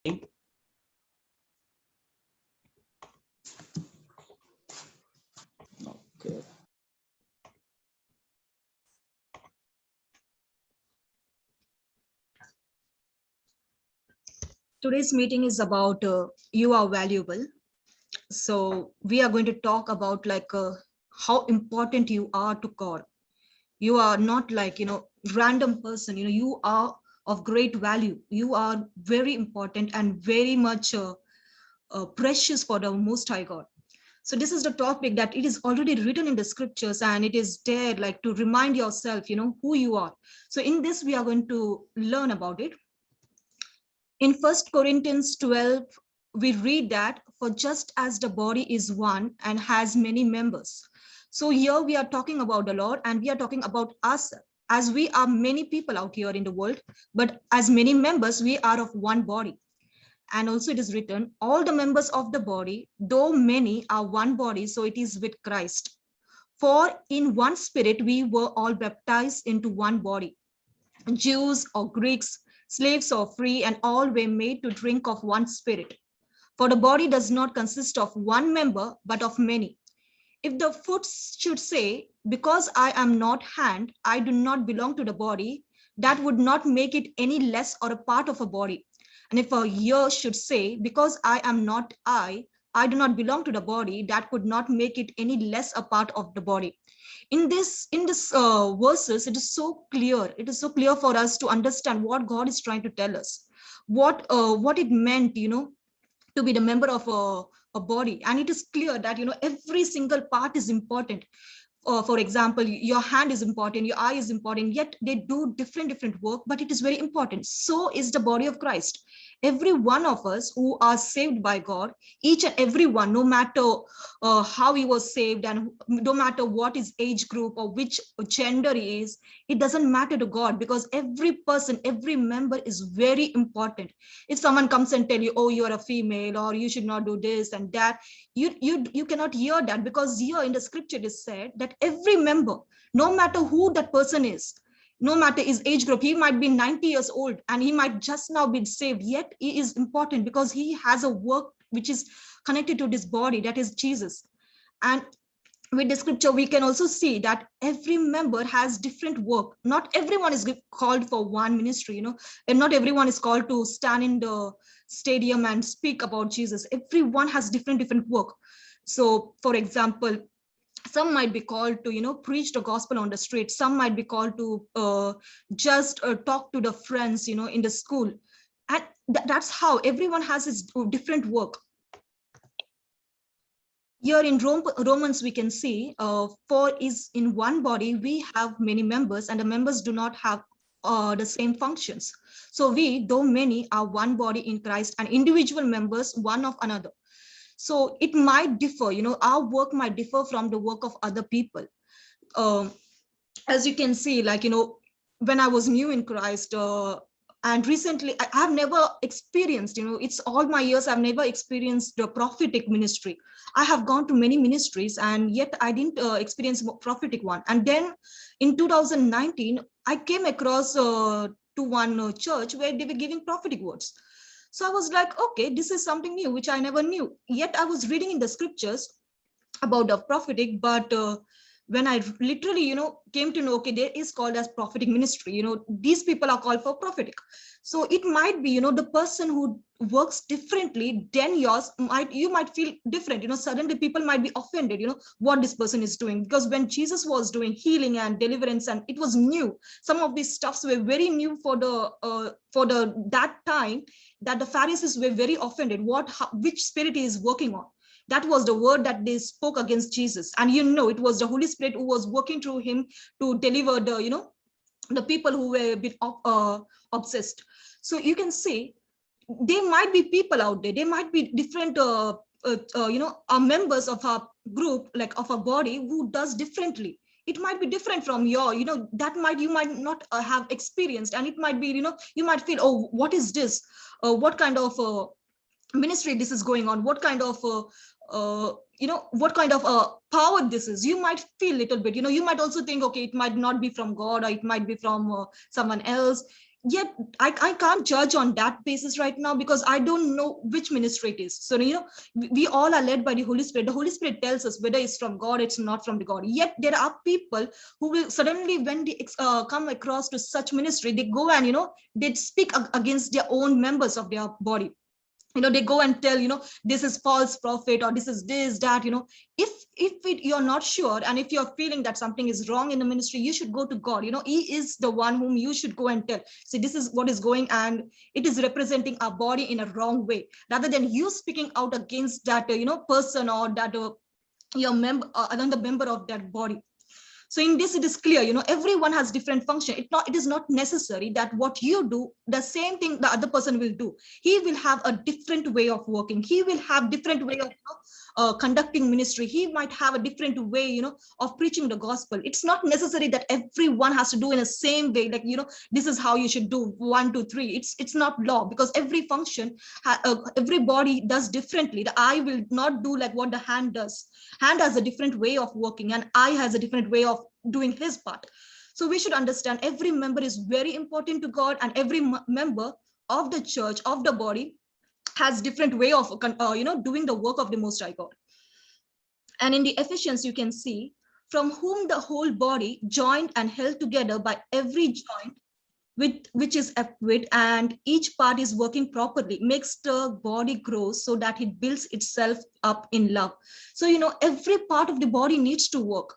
Okay. Today's meeting is about you are valuable. So we are going to talk about how important you are to God. You are not random person. You are of great value. You are very important and very much precious for the Most High God. So this is the topic that it is already written in the scriptures, and it is there like to remind yourself, who you are. So in this, we are going to learn about it. In 1 Corinthians 12, we read that for just as the body is one and has many members. So here we are talking about the Lord, and we are talking about us, as we are many people out here in the world, but as many members, we are of one body. And also it is written, all the members of the body, though many, are one body, so it is with Christ. For in one spirit we were all baptized into one body, Jews or Greeks, slaves or free, and all were made to drink of one spirit. For the body does not consist of one member, but of many. If the foot should say, because I am not hand, I do not belong to the body, that would not make it any less or a part of a body. And if a ear should say, because I am not eye, I do not belong to the body, that could not make it any less a part of the body. In this verses, it is so clear for us to understand what God is trying to tell us, what it meant, to be the member of a body. And it is clear that every single part is important. For example, your hand is important, your eye is important, yet they do different work, but it is very important. So is the body of Christ. Every one of us who are saved by God, each and every one, no matter how he was saved, and no matter what his age group or which gender he is, it doesn't matter to God, because every person, every member is very important. If someone comes and tell you, oh, you are a female, or you should not do this and that, you cannot hear that, because here in the scripture it is said that every member, no matter who that person is, no matter his age group, he might be 90 years old and he might just now be saved, yet he is important because he has a work which is connected to this body, that is Jesus. And with the scripture we can also see that every member has different work. Not everyone is called for one ministry, and not everyone is called to stand in the stadium and speak about Jesus. Everyone has different work. So for example, some might be called to preach the gospel on the street. Some might be called to just talk to the friends in the school. And that's how everyone has his different work. Here in Romans, we can see, for is in one body, we have many members, and the members do not have the same functions. So we, though many, are one body in Christ, and individual members one of another. So it might differ, our work might differ from the work of other people. Um, as you can see, when I was new in Christ, and recently I have never experienced, it's all my years, I've never experienced the prophetic ministry. I have gone to many ministries, and yet I didn't experience prophetic one. And then in 2019, I came across to one church where they were giving prophetic words. So I was like, okay, this is something new which I never knew. Yet I was reading in the scriptures about the prophetic, but when I literally came to know, okay, there is called as prophetic ministry, these people are called for prophetic. So it might be, the person who works differently than yours, you might feel different, suddenly people might be offended, what this person is doing, because when Jesus was doing healing and deliverance, and it was new, some of these stuffs were very new for the that time, that the Pharisees were very offended, which spirit he is working on. That was the word that they spoke against Jesus. And it was the Holy Spirit who was working through him to deliver the people who were a bit obsessed. So you can see, there might be people out there, there might be different members of our group, like of a body, who does differently. It might be different from your, that you might not have experienced. And it might be, you might feel, oh, what is this, what kind of ministry this is going on, what kind of what kind of power this is. You might feel a little bit, you might also think, okay, it might not be from God, or it might be from someone else. Yet I can't judge on that basis right now, because I don't know which ministry it is. So, we all are led by the Holy Spirit. The Holy Spirit tells us whether it's from God, it's not from the God. Yet there are people who will suddenly, when they come across to such ministry, they go and, they speak against their own members of their body. They go and tell, this is false prophet, or this that, you're not sure, and if you're feeling that something is wrong in the ministry, you should go to God. He is the one whom you should go and tell, see, this is what is going, and it is representing our body in a wrong way, rather than you speaking out against that person, or that your member, another member of that body. So in this, it is clear, everyone has different function. It is not necessary that what you do, the same thing the other person will do. He will have a different way of working. He will have different way of conducting ministry. He might have a different way, of preaching the gospel. It's not necessary that everyone has to do in the same way. Like, this is how you should do 1, 2, 3. It's not law, because every function, everybody does differently. The eye will not do like what the hand does. Hand has a different way of working, and eye has a different way of doing his part. So we should understand every member is very important to God, and every member of the church, of the body, has different way of doing the work of the Most High God. And in the Ephesians, you can see, from whom the whole body, joined and held together by every joint which is equipped, and each part is working properly, makes the body grow so that it builds itself up in love. So, every part of the body needs to work.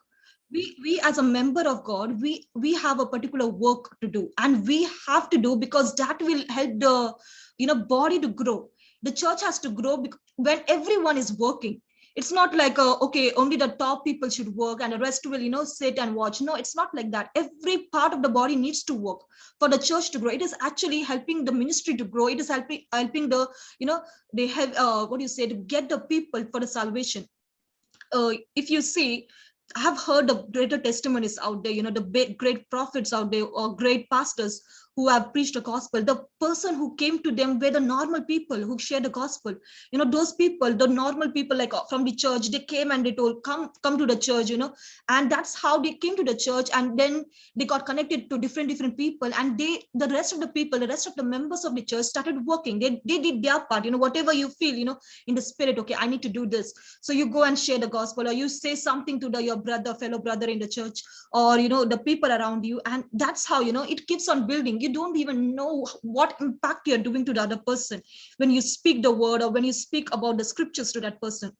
We as a member of God, we have a particular work to do, and we have to do, because that will help the body to grow. The church has to grow when everyone is working. It's not like okay, only the top people should work and the rest will sit and watch. No, it's not like that. Every part of the body needs to work for the church to grow. It is actually helping the ministry to grow. It is helping the they have what do you say, to get the people for the salvation. If you see, I have heard of greater testimonies out there, the great prophets out there, or great pastors who have preached the gospel. The person who came to them were the normal people who shared the gospel. Those people, the normal people, like from the church, they came and they told, come to the church, and that's how they came to the church. And then they got connected to different people, and the rest of the people, the rest of the members of the church started working. They did their part, whatever you feel, in the spirit, okay, I need to do this. So you go and share the gospel, or you say something to your fellow brother in the church, or the people around you, and that's how it keeps on building. You don't even know what impact you're doing to the other person when you speak the word, or when you speak about the scriptures to that person.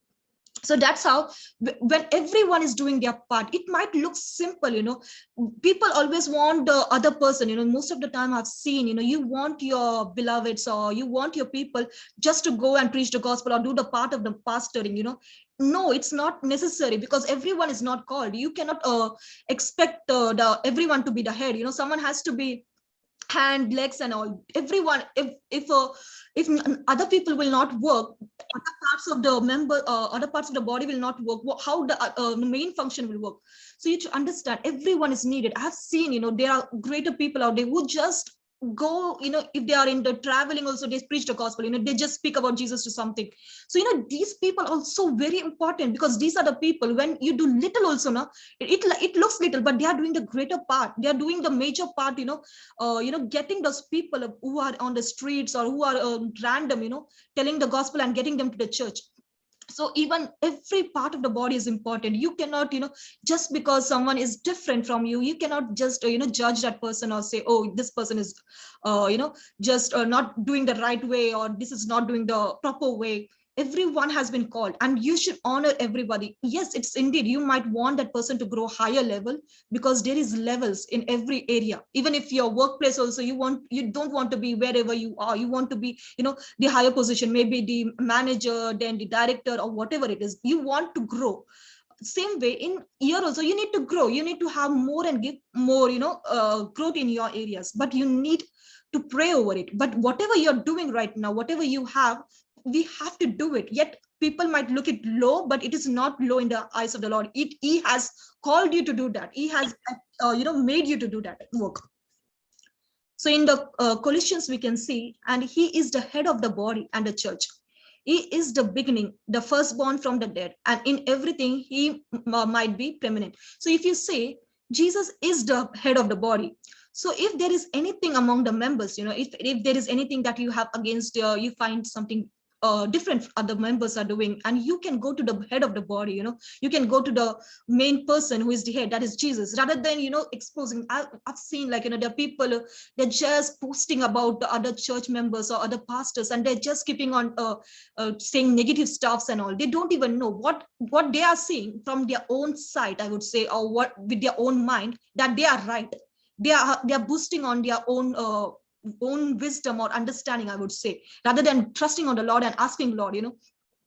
So that's how, when everyone is doing their part, it might look simple. People always want the other person, most of the time I've seen, you want your beloveds, or you want your people just to go and preach the gospel, or do the part of the pastoring. No, it's not necessary, because everyone is not called. You cannot expect everyone to be the head. Someone has to be hand, legs, and all. Everyone, if other people will not work, other parts of the other parts of the body will not work, how the main function will work. So you to understand, everyone is needed. I have seen, there are greater people out there who just go, if they are in the traveling also, they preach the gospel, they just speak about Jesus to something. So these people also very important, because these are the people, when you do little also, now it looks little, but they are doing the greater part. They are doing the major part, getting those people who are on the streets, or who are random, telling the gospel and getting them to the church. So even every part of the body is important. You cannot just because someone is different from you, you cannot just judge that person, or say, oh, this person is just not doing the right way, or this is not doing the proper way. Everyone has been called, and you should honor everybody. Yes, it's indeed, you might want that person to grow higher level, because there is levels in every area. Even if your workplace also, you don't want to be wherever you are, you want to be the higher position, maybe the manager, then the director, or whatever it is, you want to grow. Same way in here also, you need to grow, you need to have more and give more growth in your areas, but you need to pray over it. But whatever you're doing right now, whatever you have, we have to do it. Yet people might look it low, but it is not low in the eyes of the Lord. He has called you to do that. He has made you to do that work. So in the Colossians, we can see, and he is the head of the body and the church. He is the beginning, the firstborn from the dead, and in everything he might be preeminent. So if you say Jesus is the head of the body, So if there is anything among the members, if there is anything that you have against, you find something different other members are doing, and you can go to the head of the body, you can go to the main person who is the head, that is Jesus, rather than exposing. I've seen, like, there are people, they're just posting about the other church members or other pastors, and they're just keeping on saying negative stuffs and all. They don't even know what they are seeing from their own side, I would say, or what with their own mind, that they are right. They are boosting on their own wisdom or understanding, I would say, rather than trusting on the Lord and asking Lord.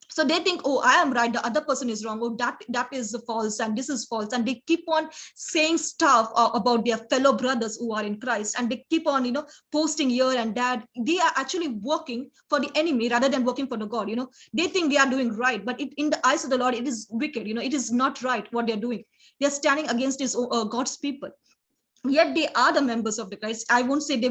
So they think, oh, I am right, the other person is wrong, oh, that is false, and this is false, and they keep on saying stuff about their fellow brothers who are in Christ, and they keep on posting here and that. They are actually working for the enemy rather than working for the God. They think they are doing right, but in the eyes of the Lord, it is wicked. It is not right what they're doing. They're standing against his God's people, yet they are the members of the Christ. I won't say they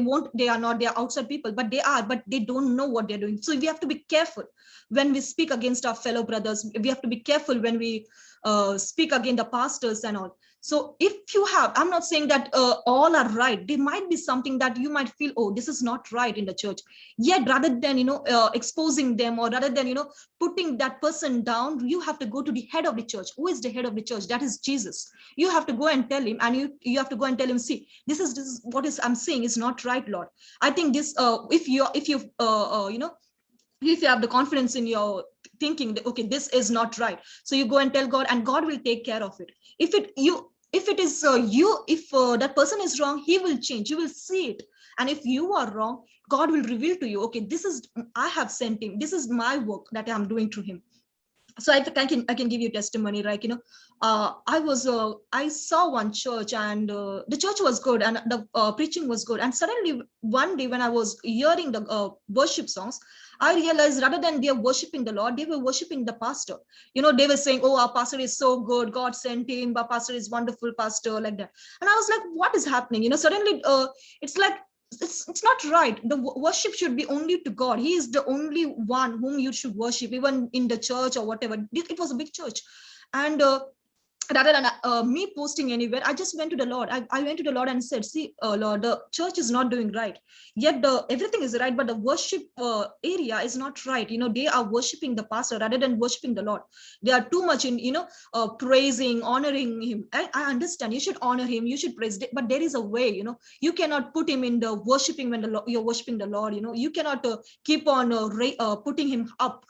are not, they are outside people, but they are, but they don't know what they're doing. So we have to be careful when we speak against our fellow brothers. We have to be careful when we speak against the pastors and all. So if you have, I'm not saying that all are right. There might be something that you might feel, oh, this is not right in the church. Yet rather than exposing them, or rather than putting that person down, you have to go to the head of the church. Who is the head of the church? That is Jesus. You have to go and tell him, and you have to go and tell him, see, this is what is I'm saying is not right, Lord. I think this, if you if you have the confidence in your thinking that, okay, this is not right, so you go and tell God, and God will take care of it. If it is if that person is wrong, he will change, you will see it. And if you are wrong, God will reveal to you, okay, this is, I have sent him, this is my work that I'm doing to him. So I can give you testimony, like, I saw one church, and the church was good, and the preaching was good, and suddenly one day when I was hearing the worship songs, I realized rather than they are worshiping the Lord, they were worshiping the pastor. They were saying, oh, our pastor is so good, God sent him, our pastor is wonderful pastor, like that. And I was like, what is happening? Suddenly it's like, it's not right. The worship should be only to God. He is the only one whom you should worship, even in the church or whatever. It was a big church, and rather than me posting anywhere, I just went to the Lord. I went to the Lord and said, see, Lord, the church is not doing right. Yet everything is right, but the worship area is not right. They are worshiping the pastor rather than worshiping the Lord. They are too much in praising, honoring him. I understand, you should honor him, you should praise, but there is a way. You cannot put him in the worshiping when you're worshiping the Lord. You cannot keep on putting him up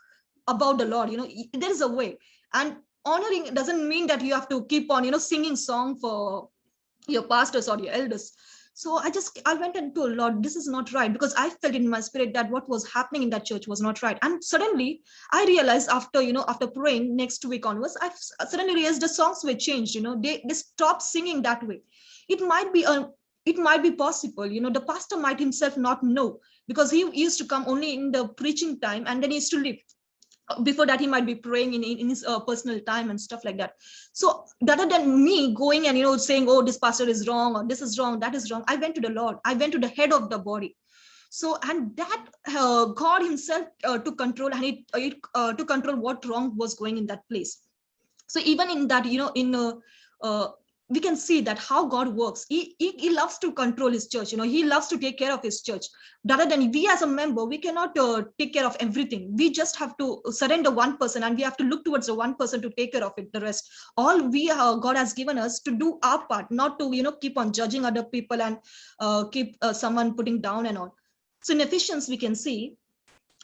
about the Lord. There is a way. And honoring doesn't mean that you have to keep on singing song for your pastors or your elders. So I went and told Lord, this is not right, because I felt in my spirit that what was happening in that church was not right. And suddenly I realized, after praying next week onwards, I suddenly realized the songs were changed. They stopped singing that way. It might be possible, the pastor might himself not know, because he used to come only in the preaching time, and then he used to leave. Before that, he might be praying in his personal time and stuff like that. So rather than me going and saying, oh, this pastor is wrong, or this is wrong, that is wrong, I went to the Lord. I went to the head of the body. So, and that God himself took control, and it took control what wrong was going in that place. So even in that, we can see that how God works. He loves to control his church. He loves to take care of his church. Rather than we as a member, we cannot take care of everything. We just have to surrender one person, and we have to look towards the one person to take care of it. The rest, all God has given us to do our part, not to keep on judging other people and keep someone putting down and all. So in Ephesians, we can see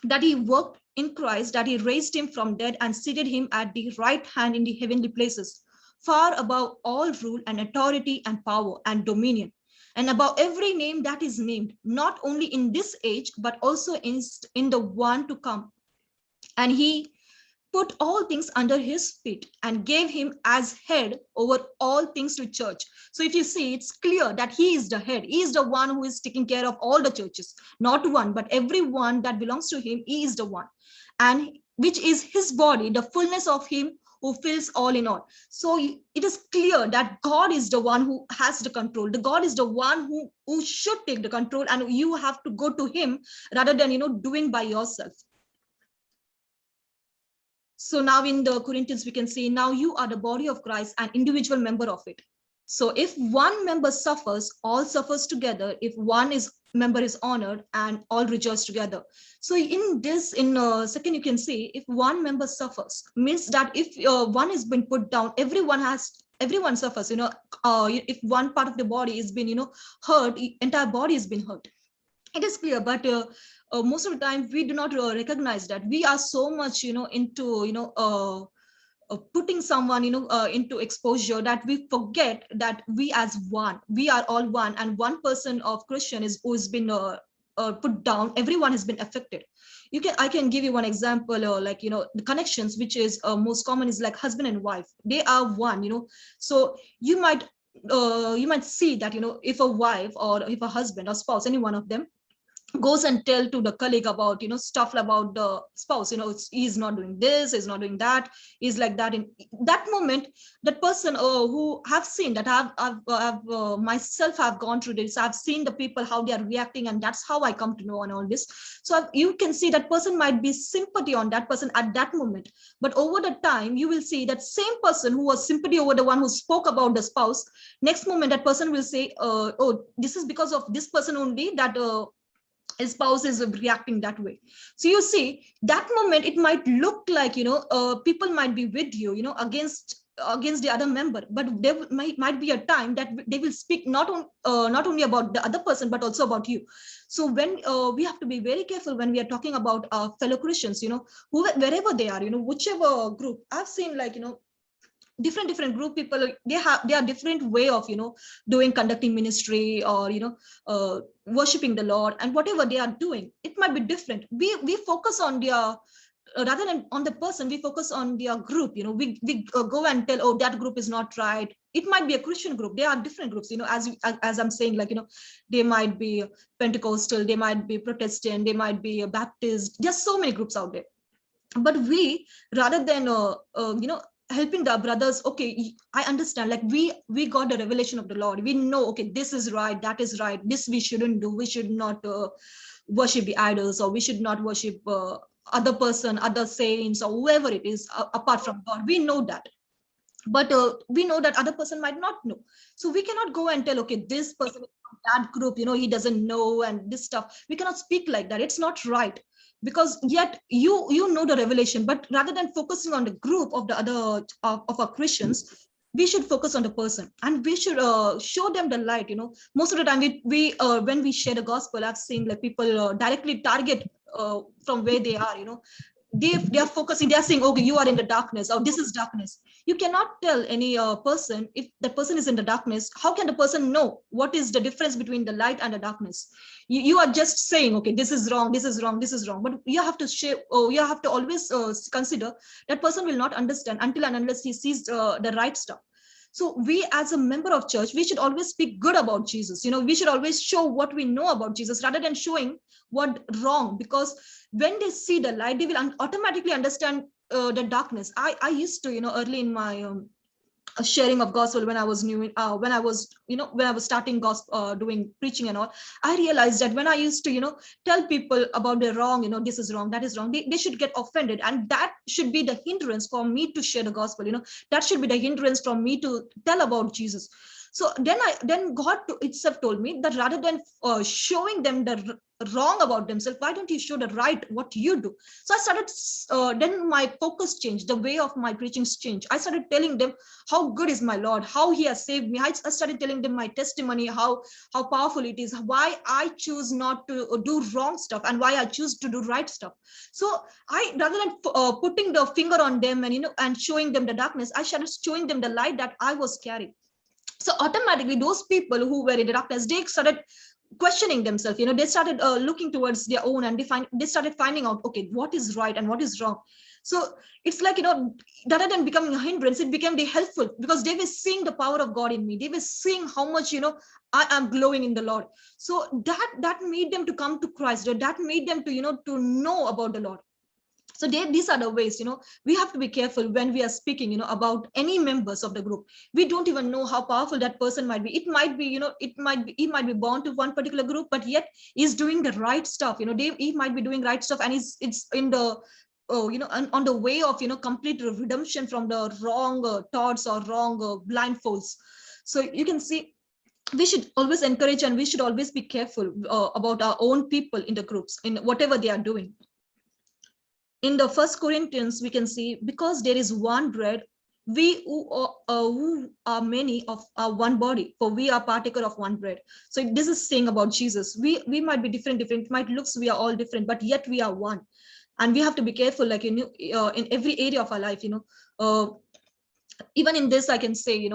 that he worked in Christ, that he raised him from dead and seated him at the right hand in the heavenly places, far above all rule and authority and power and dominion, and above every name that is named, not only in this age, but also in the one to come. And he put all things under his feet and gave him as head over all things to church. So if you see, it's clear that he is the head. He is the one who is taking care of all the churches, not one, but everyone that belongs to him. He is the one, and which is his body, the fullness of him who fills all in all. So it is clear that God is the one who has the control. The God is the one who should take the control, and you have to go to him rather than doing by yourself. So now in the Corinthians, we can see, now you are the body of Christ, an individual member of it. So if one member suffers, all suffers together. If one is member is honored, and all rejoice together. So in this, in second, you can see if one member suffers, means that if one is been put down, everyone suffers. If one part of the body is been hurt, entire body has been hurt. It is clear, but most of the time we do not recognize that we are so much into putting someone into exposure, that we forget that we are all one, and one person of Christian is who's been put down, everyone has been affected. I can give you one example, like the connections which is most common is like husband and wife, they are one. So you might see that if a wife or if a husband or spouse, any one of them goes and tell to the colleague about stuff about the spouse, he's not doing this, he's not doing that, he's like that. In that moment, that person who have seen that, I've myself have gone through this, I've seen the people how they are reacting, and that's how I come to know on all this. So you can see that person might be sympathy on that person at that moment, but over the time you will see that same person who was sympathy over the one who spoke about the spouse, next moment that person will say, oh, this is because of this person only that his spouse is reacting that way. So you see that moment it might look like people might be with you, against the other member, but there might be a time that they will speak not only about the other person but also about you. So when we have to be very careful when we are talking about our fellow Christians, wherever they are, whichever group. I've seen like different group people, they are different way of doing conducting ministry, or worshiping the Lord, and whatever they are doing, it might be different. We focus on their rather than on the person, we focus on their group. We go and tell, oh, that group is not right. It might be a Christian group, they are different groups, as I'm saying, like they might be Pentecostal, they might be Protestant, they might be a Baptist. There's so many groups out there. But we, rather than helping the brothers, okay, I understand, like we got the revelation of the Lord, we know, okay, this is right, that is right, this we shouldn't do, we should not worship the idols, or we should not worship other person, other saints, or whoever it is, apart from God. We know that, but we know that other person might not know. So we cannot go and tell, okay, this person is from that group, he doesn't know, and this stuff, we cannot speak like that. It's not right, because yet you know the revelation, but rather than focusing on the group of the other of our Christians, we should focus on the person, and we should show them the light. Most of the time we when we share the gospel, I've seen like people directly target from where they are. They are focusing, they are saying, okay, you are in the darkness, or this is darkness. You cannot tell any person, if the person is in the darkness, how can the person know what is the difference between the light and the darkness? You are just saying, okay, this is wrong, this is wrong, this is wrong, but you have to share, you have to always consider that person will not understand until and unless he sees the right stuff. So we, as a member of church, we should always speak good about Jesus. We should always show what we know about Jesus rather than showing what wrong, because when they see the light, they will automatically understand the darkness. I used to, early in my sharing of gospel, when I was new, when I was starting gospel, doing preaching and all, I realized that when I used to tell people about the wrong, this is wrong, that is wrong, they should get offended, and that should be the hindrance for me to share the gospel. That should be the hindrance for me to tell about Jesus. So then God itself told me that rather than showing them the wrong about themselves, why don't you show the right, what you do? So I started, then my focus changed, the way of my preachings changed. I started telling them how good is my Lord, how he has saved me. I started telling them my testimony, how powerful it is, why I choose not to do wrong stuff, and why I choose to do right stuff. So I, rather than putting the finger on them and and showing them the darkness, I started showing them the light that I was carrying. So automatically those people who were in the darkness, they started questioning themselves. They started looking towards their own, and they started finding out, okay, what is right and what is wrong. So it's like, rather than becoming a hindrance, it became the helpful, because they were seeing the power of God in me. They were seeing how much I am glowing in the Lord. So that made them to come to Christ, or that made them to know about the Lord. So these are the ways, we have to be careful when we are speaking, about any members of the group. We don't even know how powerful that person might be. It might be, he might be born to one particular group, but yet he's doing the right stuff. He might be doing right stuff, and it's in the, on the way of, complete redemption from the wrong thoughts or wrong blindfolds. So you can see we should always encourage and we should always be careful about our own people in the groups in whatever they are doing. In the First Corinthians, we can see, because there is one bread, we who are many of our one body, for we are partaker of one bread. So this is saying about Jesus. We might be different. It might looks we are all different, but yet we are one. And we have to be careful, like in every area of our life. Even in this, I can say,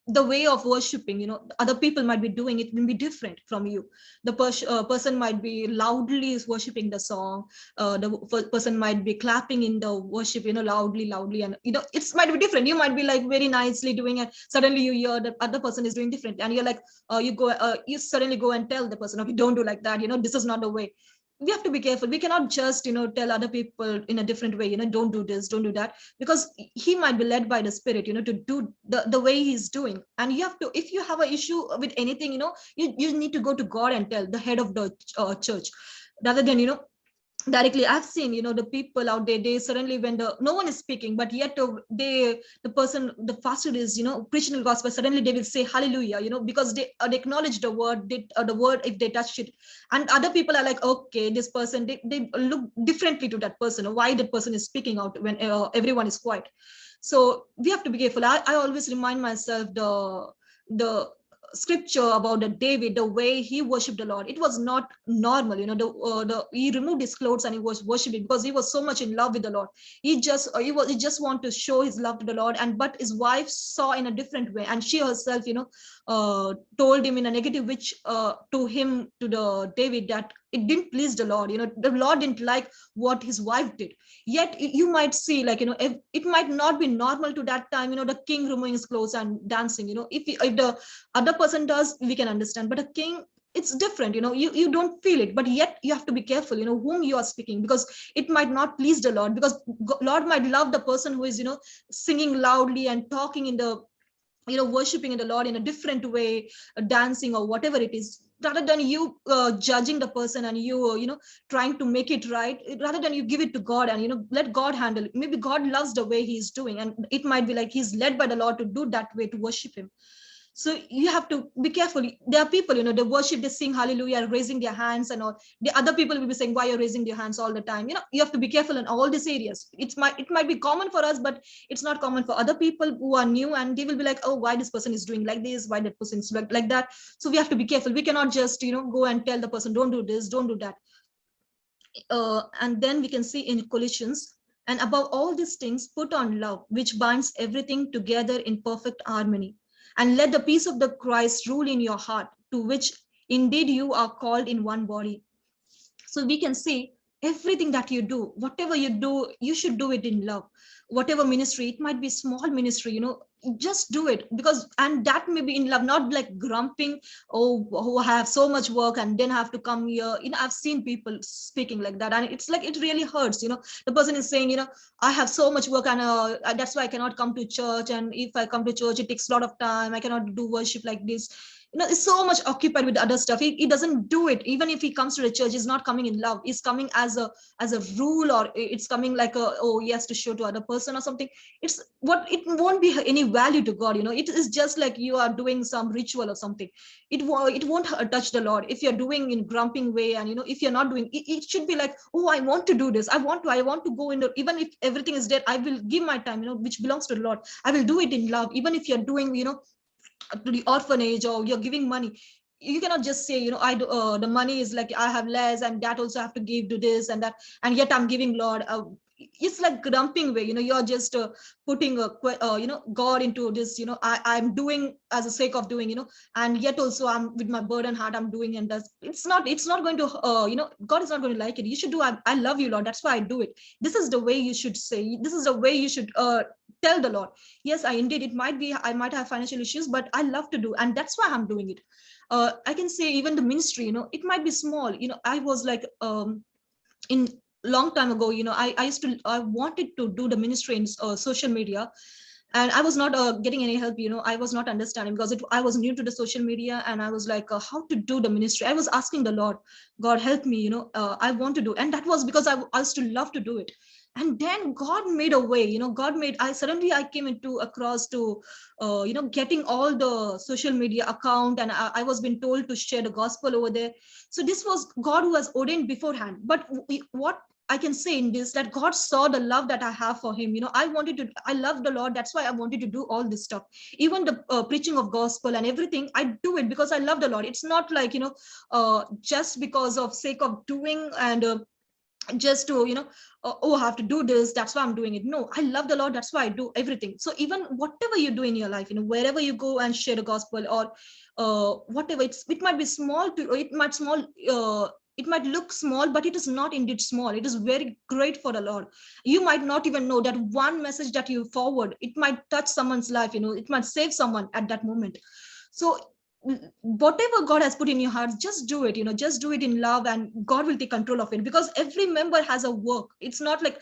the way of worshiping, other people might be doing it will be different from you. The person might be loudly worshiping the song. The person might be clapping in the worship, loudly, and it might be different. You might be like very nicely doing it, suddenly you hear the other person is doing different, and you're like, you suddenly go and tell the person, okay, don't do like that, this is not the way. We have to be careful. We cannot just tell other people in a different way, don't do this, don't do that, because he might be led by the spirit, to do the way he's doing. And you have to, if you have an issue with anything, you need to go to God and tell the head of the church, rather than directly. I've seen the people out there, they suddenly, when no one is speaking, but yet the person, the pastor is preaching the gospel, suddenly they will say hallelujah, because they acknowledge the word, the word, if they touch it. And other people are like, okay, this person, they look differently to that person, why that person is speaking out when everyone is quiet. So we have to be careful. I always remind myself the scripture about the David, the way he worshipped the Lord. It was not normal, he removed his clothes and he was worshiping because he was so much in love with the Lord. He just want to show his love to the Lord. And but his wife saw in a different way, and she herself, told him in a negative, which to the David, that it didn't please the Lord. The Lord didn't like what his wife did. Yet you might see, like, it might not be normal to that time, the king removing his clothes and dancing. If the other person does, we can understand, but a king, it's different. You don't feel it, but yet you have to be careful, whom you are speaking, because it might not please the Lord, because Lord might love the person who is singing loudly and talking in the worshiping in the Lord in a different way, dancing or whatever it is, rather than you judging the person and you trying to make it right. Rather than you give it to God and let God handle it. Maybe God loves the way he's doing, and it might be like he's led by the Lord to do that way, to worship him. So you have to be careful. There are people, they worship, they sing hallelujah, raising their hands and all. The other people will be saying, why you're raising your hands all the time? You have to be careful in all these areas. It might be common for us, but it's not common for other people who are new, and they will be like, oh, why this person is doing like this, why that person is like that. So we have to be careful. We cannot just go and tell the person, don't do this, don't do that. And then we can see in Colossians, and above all these things, put on love, which binds everything together in perfect harmony. And let the peace of the Christ rule in your heart, to which indeed you are called in one body. So we can see everything that you do, whatever you do, you should do it in love. Whatever ministry, it might be small ministry, just do it, because, and that may be in love, not like grumping, oh, who have so much work and then have to come here. I've seen people speaking like that, and it's like, it really hurts. The person is saying, I have so much work, and that's why I cannot come to church, and if I come to church, it takes a lot of time, I cannot do worship like this. Is so much occupied with other stuff. He doesn't do it. Even if he comes to the church, he's not coming in love. He's coming as a rule, or it's coming like oh, he has to show to other person or something. It won't be any value to God. It is just like you are doing some ritual or something. It won't touch the Lord if you're doing in grumping way. And if you're not doing it, it should be like, oh, I want to do this. I want to go in the, even if everything is dead, I will give my time, which belongs to the Lord. I will do it in love. Even if you're doing, to the orphanage, or you're giving money, you cannot just say, I do, the money is like, I have less, and that also have to give to this and that, and yet I'm giving Lord. It's like dumping way. You're just putting God into this. I'm doing as a sake of doing. And yet also I'm with my burden heart, I'm doing, and that's, it's not going to God is not going to like it. You should do, I love you, Lord, that's why I do it. This is the way you should say. This is the way you should tell the Lord, yes, it might be, I might have financial issues, but I love to do, and that's why I'm doing it. I can say even the ministry, it might be small. I was like, in long time ago, I wanted to do the ministry in social media. and I was not getting any help. I was not understanding, because I was new to the social media, and I was like, how to do the ministry. I was asking the Lord, God help me, I want to do. And that was because I used to love to do it. And then God made a way. God made, I came into across to getting all the social media account, and I was being told to share the gospel over there. So this was God who was ordained beforehand. But what I can say in this, that God saw the love that I have for him. I love the Lord. That's why I wanted to do all this stuff. Even the preaching of gospel and everything, I do it because I love the Lord. It's not like, just because of sake of doing, and just to, oh, I have to do this, that's why I'm doing it. No, I love the Lord. That's why I do everything. So even whatever you do in your life, wherever you go and share the gospel, or whatever, it might be small to, it might look small, but it is not indeed small. It is very great for the Lord. You might not even know that one message that you forward, it might touch someone's life. It might save someone at that moment. So whatever God has put in your heart, just do it. Just do it in love, and God will take control of it, because every member has a work. It's not like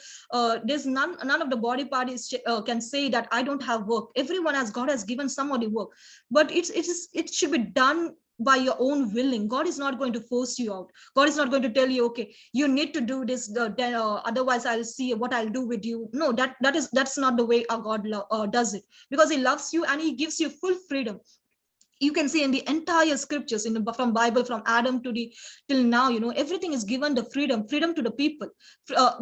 there's none of the body parties can say that I don't have work. Everyone has, God has given somebody work, but it should be done by your own willing. God is not going to force you out. God is not going to tell you, okay, you need to do this, otherwise I'll see what I'll do with you. No, that's not the way our God does it, because he loves you and he gives you full freedom. You can see in the entire scriptures, from Bible, from Adam to the till now, everything is given the freedom to the people.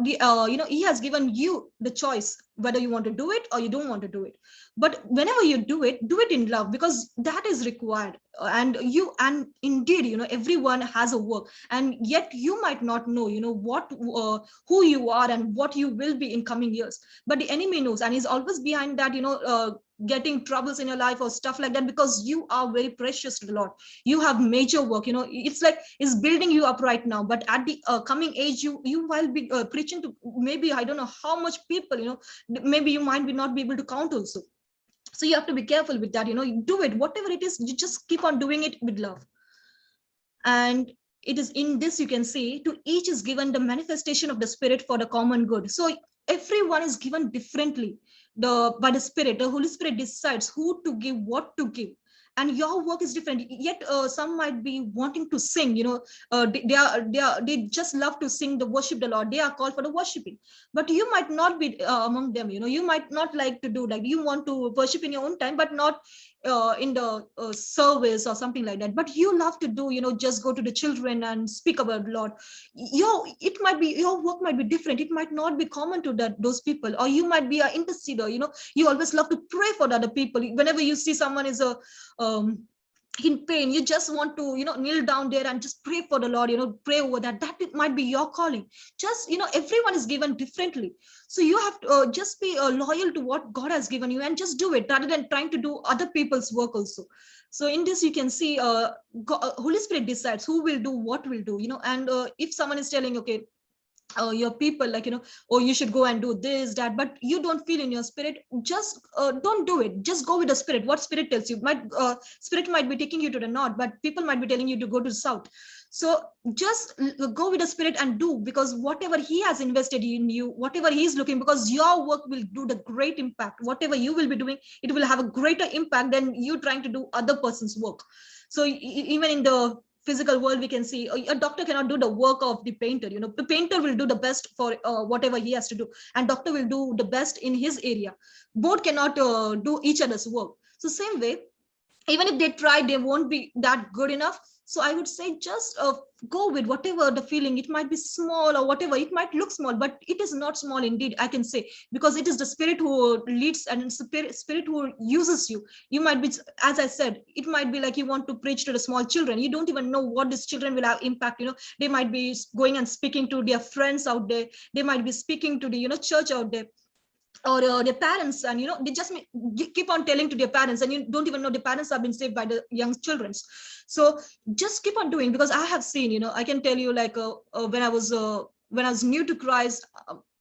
He has given you the choice whether you want to do it or you don't want to do it. But whenever you do it in love, because that is required. And indeed, everyone has a work, and yet you might not know, what who you are and what you will be in coming years. But the enemy knows, and he's always behind that, getting troubles in your life or stuff like that, because you are very precious to the Lord. You have major work. It's like it's building you up right now, but at the coming age, you will be preaching to, maybe I don't know how much people. Maybe you might be not be able to count also. So you have to be careful with that. You do it, whatever it is, you just keep on doing it with love. And it is in this, you can see, to each is given the manifestation of the Spirit for the common good. So everyone is given differently. By the Spirit, the Holy Spirit decides who to give, what to give. And your work is different. Yet some might be wanting to sing. They just love to sing, the worship the Lord. They are called for the worshiping. But you might not be among them. You might not like to do, like, you want to worship in your own time, but not in the service or something like that. But you love to do, just go to the children and speak about Lord. Your work might be different. It might not be common to those people. Or you might be an interceder. You always love to pray for the other people. Whenever you see someone is in pain, you just want to kneel down there and just pray for the Lord. Pray over that it might be your calling. Just everyone is given differently. So you have to just be loyal to what God has given you, and just do it, rather than trying to do other people's work also. So in this, you can see Holy Spirit decides who will do what will do. And if someone is telling, okay, your people, like, oh, you should go and do this, that, but you don't feel in your spirit, just don't do it. Just go with the Spirit. What Spirit tells you, Spirit might be taking you to the north, but people might be telling you to go to the south. So just go with the Spirit and do, because whatever he has invested in you, whatever he's looking, because your work will do the great impact. Whatever you will be doing, it will have a greater impact than you trying to do other person's work. So even in the physical world, we can see a doctor cannot do the work of the painter. The painter will do the best for whatever he has to do, and doctor will do the best in his area. Both cannot do each other's work. So same way, even if they try, they won't be that good enough. So I would say, just go with whatever the feeling. It might be small or whatever, it might look small, but it is not small indeed, I can say, because it is the Spirit who leads, and spirit who uses you. You might be, as I said, it might be like you want to preach to the small children. You don't even know what these children will have impact. They might be going and speaking to their friends out there. They might be speaking to the church out there, or their parents, and they just keep on telling to their parents, and you don't even know the parents have been saved by the young children. So just keep on doing, because I have seen, I can tell you, like, when I was new to Christ,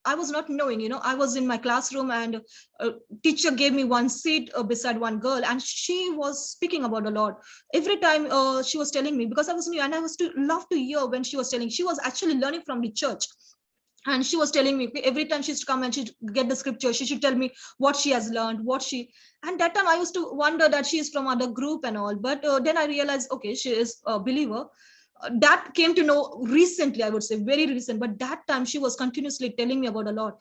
I was not knowing. I was in my classroom, and a teacher gave me one seat beside one girl, and she was speaking about the Lord. Every time she was telling me, because I was new, and I was to love to hear when she was telling. She was actually learning from the church. And she was telling me, okay, every time she used to come and she'd get the scripture, she should tell me what she has learned, what she. And that time I used to wonder that she is from other group and all, but then I realized, okay, she is a believer. That came to know recently, I would say very recent, but that time she was continuously telling me about the Lord,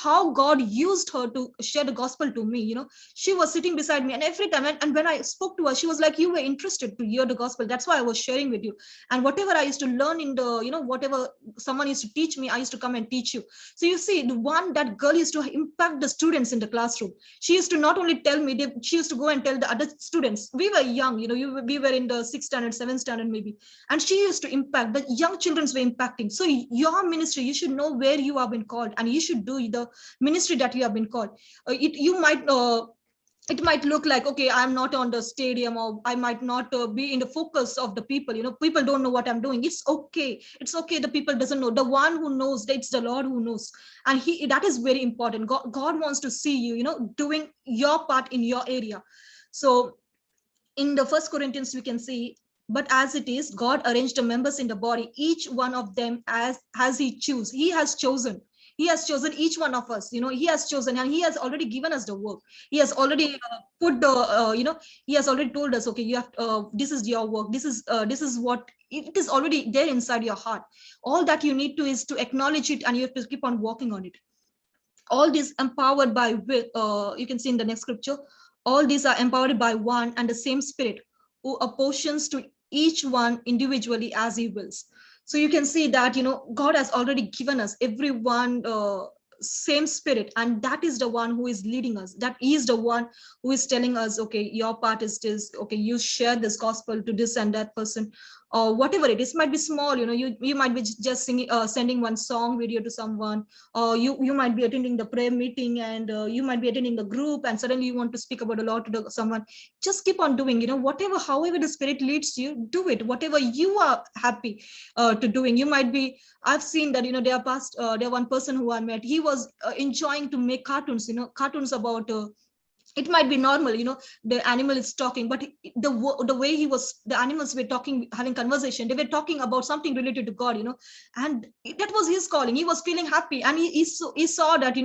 how God used her to share the gospel to me. She was sitting beside me, and every time, and when I spoke to her, she was like, you were interested to hear the gospel, that's why I was sharing with you. And whatever I used to learn in the, whatever someone used to teach me, I used to come and teach you. So you see, the one, that girl used to impact the students in the classroom. She used to not only tell me, she used to go and tell the other students. We were young, we were in the 6th standard, 7th standard maybe, and she used to impact the young children's were impacting. So your ministry, you should know where you have been called, and you should do the ministry that you have been called. It might look like, okay, I'm not on the stadium, or I might not be in the focus of the people. People don't know what I'm doing. It's okay. It's okay. The people doesn't know. The one who knows, it's the Lord who knows. And that is very important. God wants to see you, doing your part in your area. So in the First Corinthians, we can see, but as it is, God arranged the members in the body, each one of them as he has chosen. He has chosen each one of us. He has chosen, and he has already given us the work. He has already put the, he has already told us, okay, you have, this is your work. This is what it is already there inside your heart. All that you need to is to acknowledge it, and you have to keep on working on it. All these empowered by, you can see in the next scripture, all these are empowered by one and the same Spirit, who apportions to each one individually as he wills. So you can see that, God has already given us everyone same Spirit, and that is the one who is leading us. That is the one who is telling us, okay, your part is this, okay, you share this gospel to this and that person, or whatever it is. Might be small, you might be just singing, sending one song video to someone, or you might be attending the prayer meeting, and you might be attending the group, and suddenly you want to speak about the Lord to someone. Just keep on doing, whatever, however the Spirit leads you, do it, whatever you are happy to doing. You might be, I've seen that, there one person who I met, he was enjoying to make cartoons, cartoons about, it might be normal, the animal is talking, but the way the animals were talking, having conversation, they were talking about something related to God, and that was his calling. He was feeling happy, and he saw that,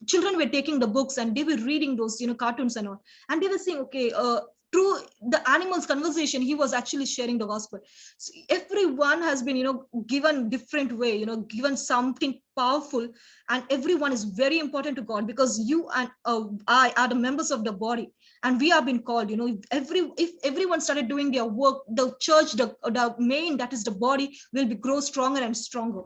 children were taking the books and they were reading those, cartoons and all, and they were saying, okay, through the animals conversation, he was actually sharing the gospel. So everyone has been, given different way, given something powerful, and everyone is very important to God, because you and I are the members of the body, and we have been called. If everyone started doing their work, the church, the main, that is the body, will be grow stronger and stronger.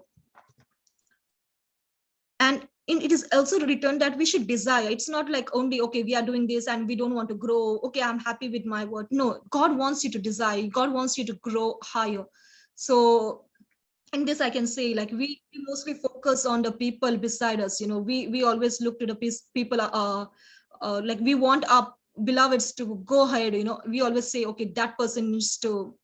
And it is also written that we should desire. It's not like only, okay, we are doing this and we don't want to grow, okay, I'm happy with my word. No, God wants you to desire. God wants you to grow higher. So in this, I can say, like, we mostly focus on the people beside us. We always look to the people, like, we want our beloveds to go ahead. We always say, okay, that person needs to,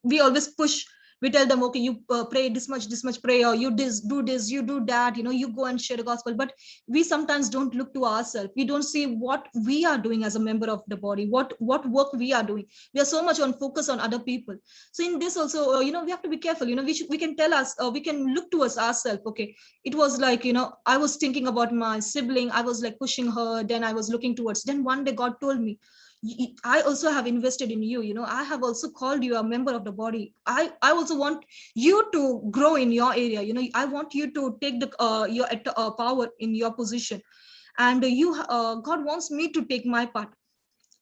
we always push. We tell them, okay, you pray this much prayer, you do this, you do that, you go and share the gospel. But we sometimes don't look to ourselves. We don't see what we are doing as a member of the body, what work we are doing. We are so much on focus on other people. So in this also, we have to be careful. We can tell us, we can look towards ourselves. Okay, it was like, I was thinking about my sibling, I was like pushing her, then I was looking towards, then one day God told me, I also have invested in you. I have also called you a member of the body. I also want you to grow in your area. I want you to take the your power in your position, and God wants me to take my part.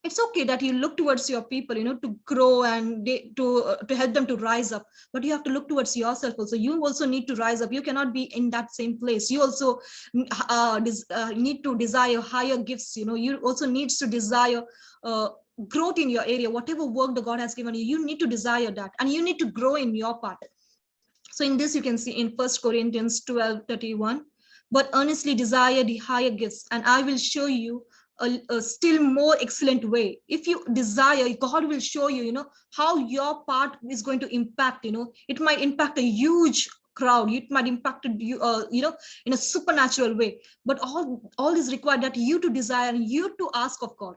It's okay that you look towards your people, to grow, and to help them to rise up. But you have to look towards yourself also. You also need to rise up. You cannot be in that same place. You also need to desire higher gifts. You also needs to desire growth in your area. Whatever work the God has given you, you need to desire that, and you need to grow in your part. So in this, you can see in First Corinthians 12:31, but earnestly desire the higher gifts, and I will show you a still more excellent way. If you desire, God will show you, how your part is going to impact. It might impact a huge crowd. It might impact you, in a supernatural way. But all is required that you to desire and you to ask of God.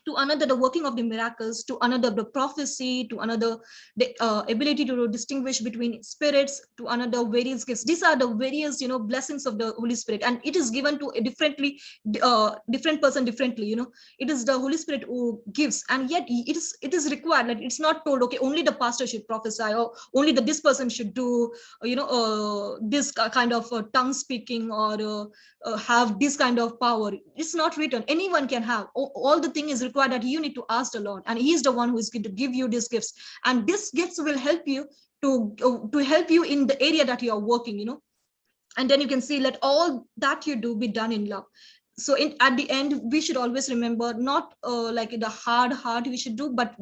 to another the working of the miracles, to another the prophecy, to another the ability to distinguish between spirits, to another various gifts. These are the various blessings of the Holy Spirit, and it is given to a different person differently. It is the Holy Spirit who gives, and yet it is required. Like, it's not told, okay, only the pastor should prophesy, or only this person should do this kind of tongue speaking, or have this kind of power. It's not written. Anyone can have. All the thing is required that you need to ask the Lord, and He is the one who is going to give you these gifts, and these gifts will help you to help you in the area that you are working. And then you can see, let all that you do be done in love. So at the end, we should always remember, not like the hard heart we should do, but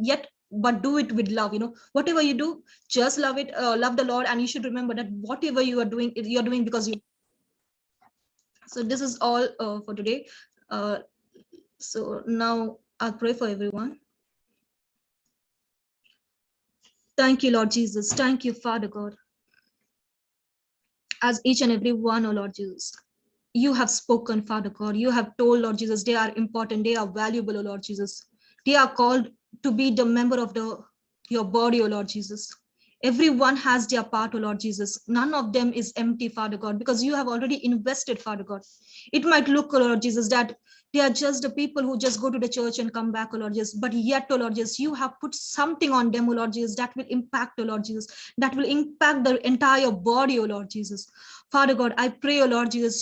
do it with love. Whatever you do, just love it, love the Lord, and you should remember that whatever you are doing, you're doing because you. So this is all for today. So now I'll pray for everyone. Thank you, Lord Jesus. Thank you, Father God. As each and every one, oh Lord Jesus, you have spoken, Father God. You have told, Lord Jesus, they are important, they are valuable, oh Lord Jesus. They are called to be the member of your body, oh Lord Jesus. Everyone has their part, oh Lord Jesus. None of them is empty, Father God, because you have already invested, Father God. It might look, oh Lord Jesus, that they are just the people who just go to the church and come back, oh Lord Jesus. But yet, oh Lord Jesus, you have put something on them, oh Lord Jesus, that will impact, oh Lord Jesus, that will impact the entire body, oh Lord Jesus. Father God, I pray, oh Lord Jesus,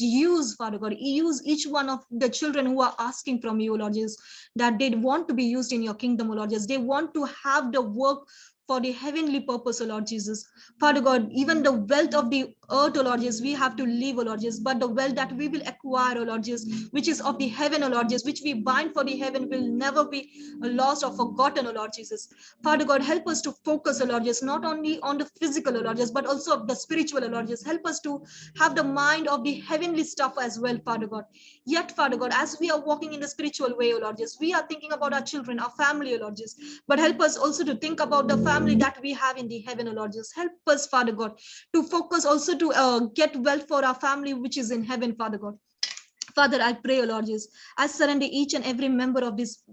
Father God, use each one of the children who are asking from you, oh Lord Jesus, that they want to be used in your kingdom, oh Lord Jesus. They want to have the work for the heavenly purpose, oh Lord Jesus. Father God, even the wealth of the earth, oh Lord Jesus, we have to live, oh Lord Jesus, but the wealth that we will acquire, oh Lord Jesus, which is of the heaven, oh Lord Jesus, which we bind for the heaven, will never be lost or forgotten, oh Lord Jesus. Father God, help us to focus, oh Lord Jesus, not only on the physical, oh Lord Jesus, but also of the spiritual, oh Lord Jesus. Help us to have the mind of the heavenly stuff as well, Father God. Yet, Father God, as we are walking in the spiritual way, oh Lord Jesus, we are thinking about our children, our family, oh Lord Jesus, but help us also to think about the family that we have in the heaven, oh Lord Jesus. Help us, Father God, to focus also to get wealth for our family which is in heaven, Father God. Father, I pray, oh Lord Jesus, I surrender each and every member of this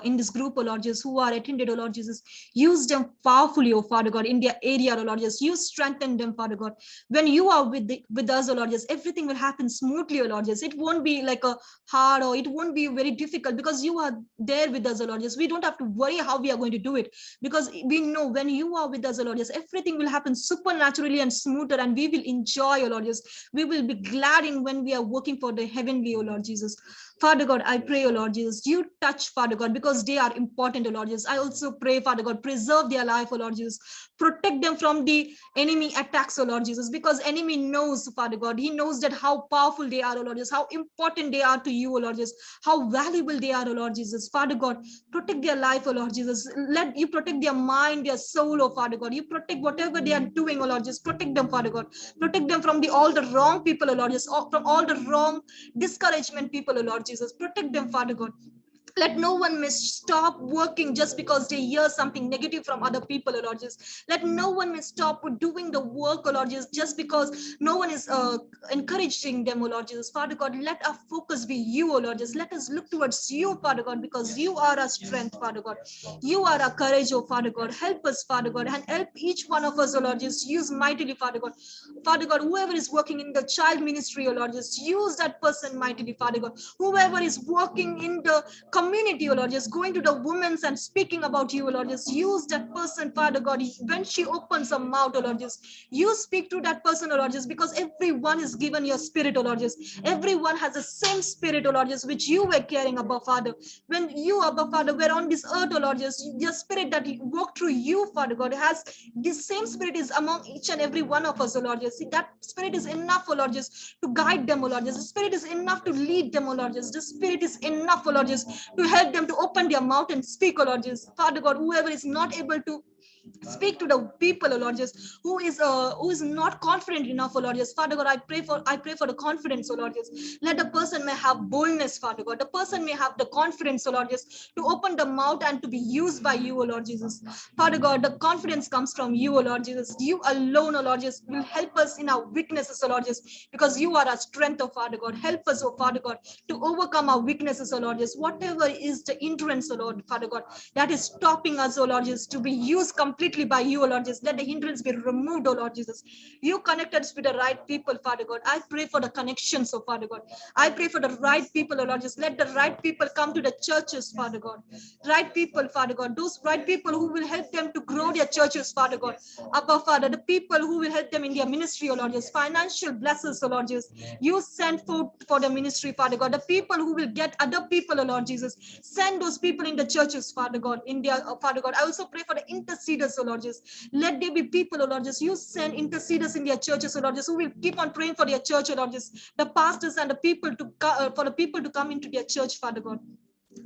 in this group, oh Lord Jesus, who are attended, oh Lord Jesus. Use them powerfully, oh Father God, in their area, oh Lord Jesus. You strengthen them, Father God. When you are with us, oh Lord Jesus, everything will happen smoothly, oh Lord Jesus. It won't be like a hard, or it won't be very difficult, because you are there with us, oh Lord Jesus. We don't have to worry how we are going to do it, because we know when you are with us, oh Lord Jesus, everything will happen supernaturally and smoother, and we will enjoy, oh Lord Jesus. We will be glad in when we are working for the heavenly, oh Lord Jesus. Father God, I pray, oh Lord Jesus, you touch, Father God, because they are important, oh Lord Jesus. I also pray, Father God, preserve their life, oh Lord Jesus. Protect them from the enemy attacks, oh Lord Jesus, because enemy knows, Father God, he knows that how powerful they are, oh Lord Jesus, how important they are to you, oh Lord Jesus, how valuable they are, oh Lord Jesus. Father God, protect their life, oh Lord Jesus. Let you protect their mind, their soul, oh Father God. You protect whatever they are doing, oh Lord Jesus. Protect them, Father God. Protect them from all the wrong people, oh Lord Jesus, from all the wrong discouragement people, oh Lord Jesus. Protect them, Father God. Let no one may stop working just because they hear something negative from other people, oh Lord Jesus. Let no one may stop doing the work, oh Lord Jesus, just because no one is encouraging them, oh Lord Jesus. Father God, let our focus be you, oh Lord Jesus. Let us look towards you, Father God, because you are our strength, Father God. You are our courage, oh Father God. Help us, Father God, and help each one of us, oh Lord Jesus. Use mightily, Father God. Father God, whoever is working in the child ministry, oh Lord Jesus, use that person mightily, Father God. Whoever is working in the community, oh Lord, just going to the women's and speaking about you, oh Lord, just use that person, Father God. When she opens her mouth, oh Lord, just you speak to that person, oh Lord, just because everyone is given your spirit, oh Lord, just everyone has the same spirit, oh Lord, just which you were caring about, Father. When you, Abba Father, were on this earth, oh Lord, just your spirit that walked through you, Father God, has this same spirit is among each and every one of us, oh Lord, just that spirit is enough, oh Lord, just to guide them, oh Lord, just the spirit is enough to lead them, oh Lord, just the spirit is enough, oh Lord, just to help them to open their mouth and speak, oh Lord Jesus. Father God, whoever is not able to Speak to the people, oh Lord Jesus, who is not confident enough, oh Lord Jesus. Father God, I pray for the confidence, oh Lord Jesus. Let the person may have boldness, Father God. The person may have the confidence, oh Lord Jesus, to open the mouth and to be used by you, oh Lord Jesus. Father God, the confidence comes from you, oh Lord Jesus. You alone, oh Lord Jesus, will help us in our weaknesses, oh Lord Jesus, because you are our strength, oh Father God. Help us, oh Father God, to overcome our weaknesses, oh Lord Jesus. Whatever is the hindrance, oh Lord, Father God, that is stopping us, oh Lord Jesus, to be used completely by you, oh Lord Jesus. Let the hindrance be removed, oh Lord Jesus. You connect us with the right people, Father God. I pray for the connections, oh Father God. I pray for the right people, oh Lord Jesus. Let the right people come to the churches, Father God. Right people, Father God. Those right people who will help them to grow their churches, Father God. Abba, Father, the people who will help them in their ministry, oh Lord Jesus. Financial blessings, oh Lord Jesus. You send food for the ministry, Father God. The people who will get other people, oh Lord Jesus. Send those people in the churches, Father God, in their, Father God. I also pray for the interceders, oh Lord Jesus. Let there be people, oh Lord Jesus. You send interceders in their churches, oh Lord Jesus, who will keep on praying for their church, oh Lord Jesus. The pastors and the people to for the people to come into their church, Father God.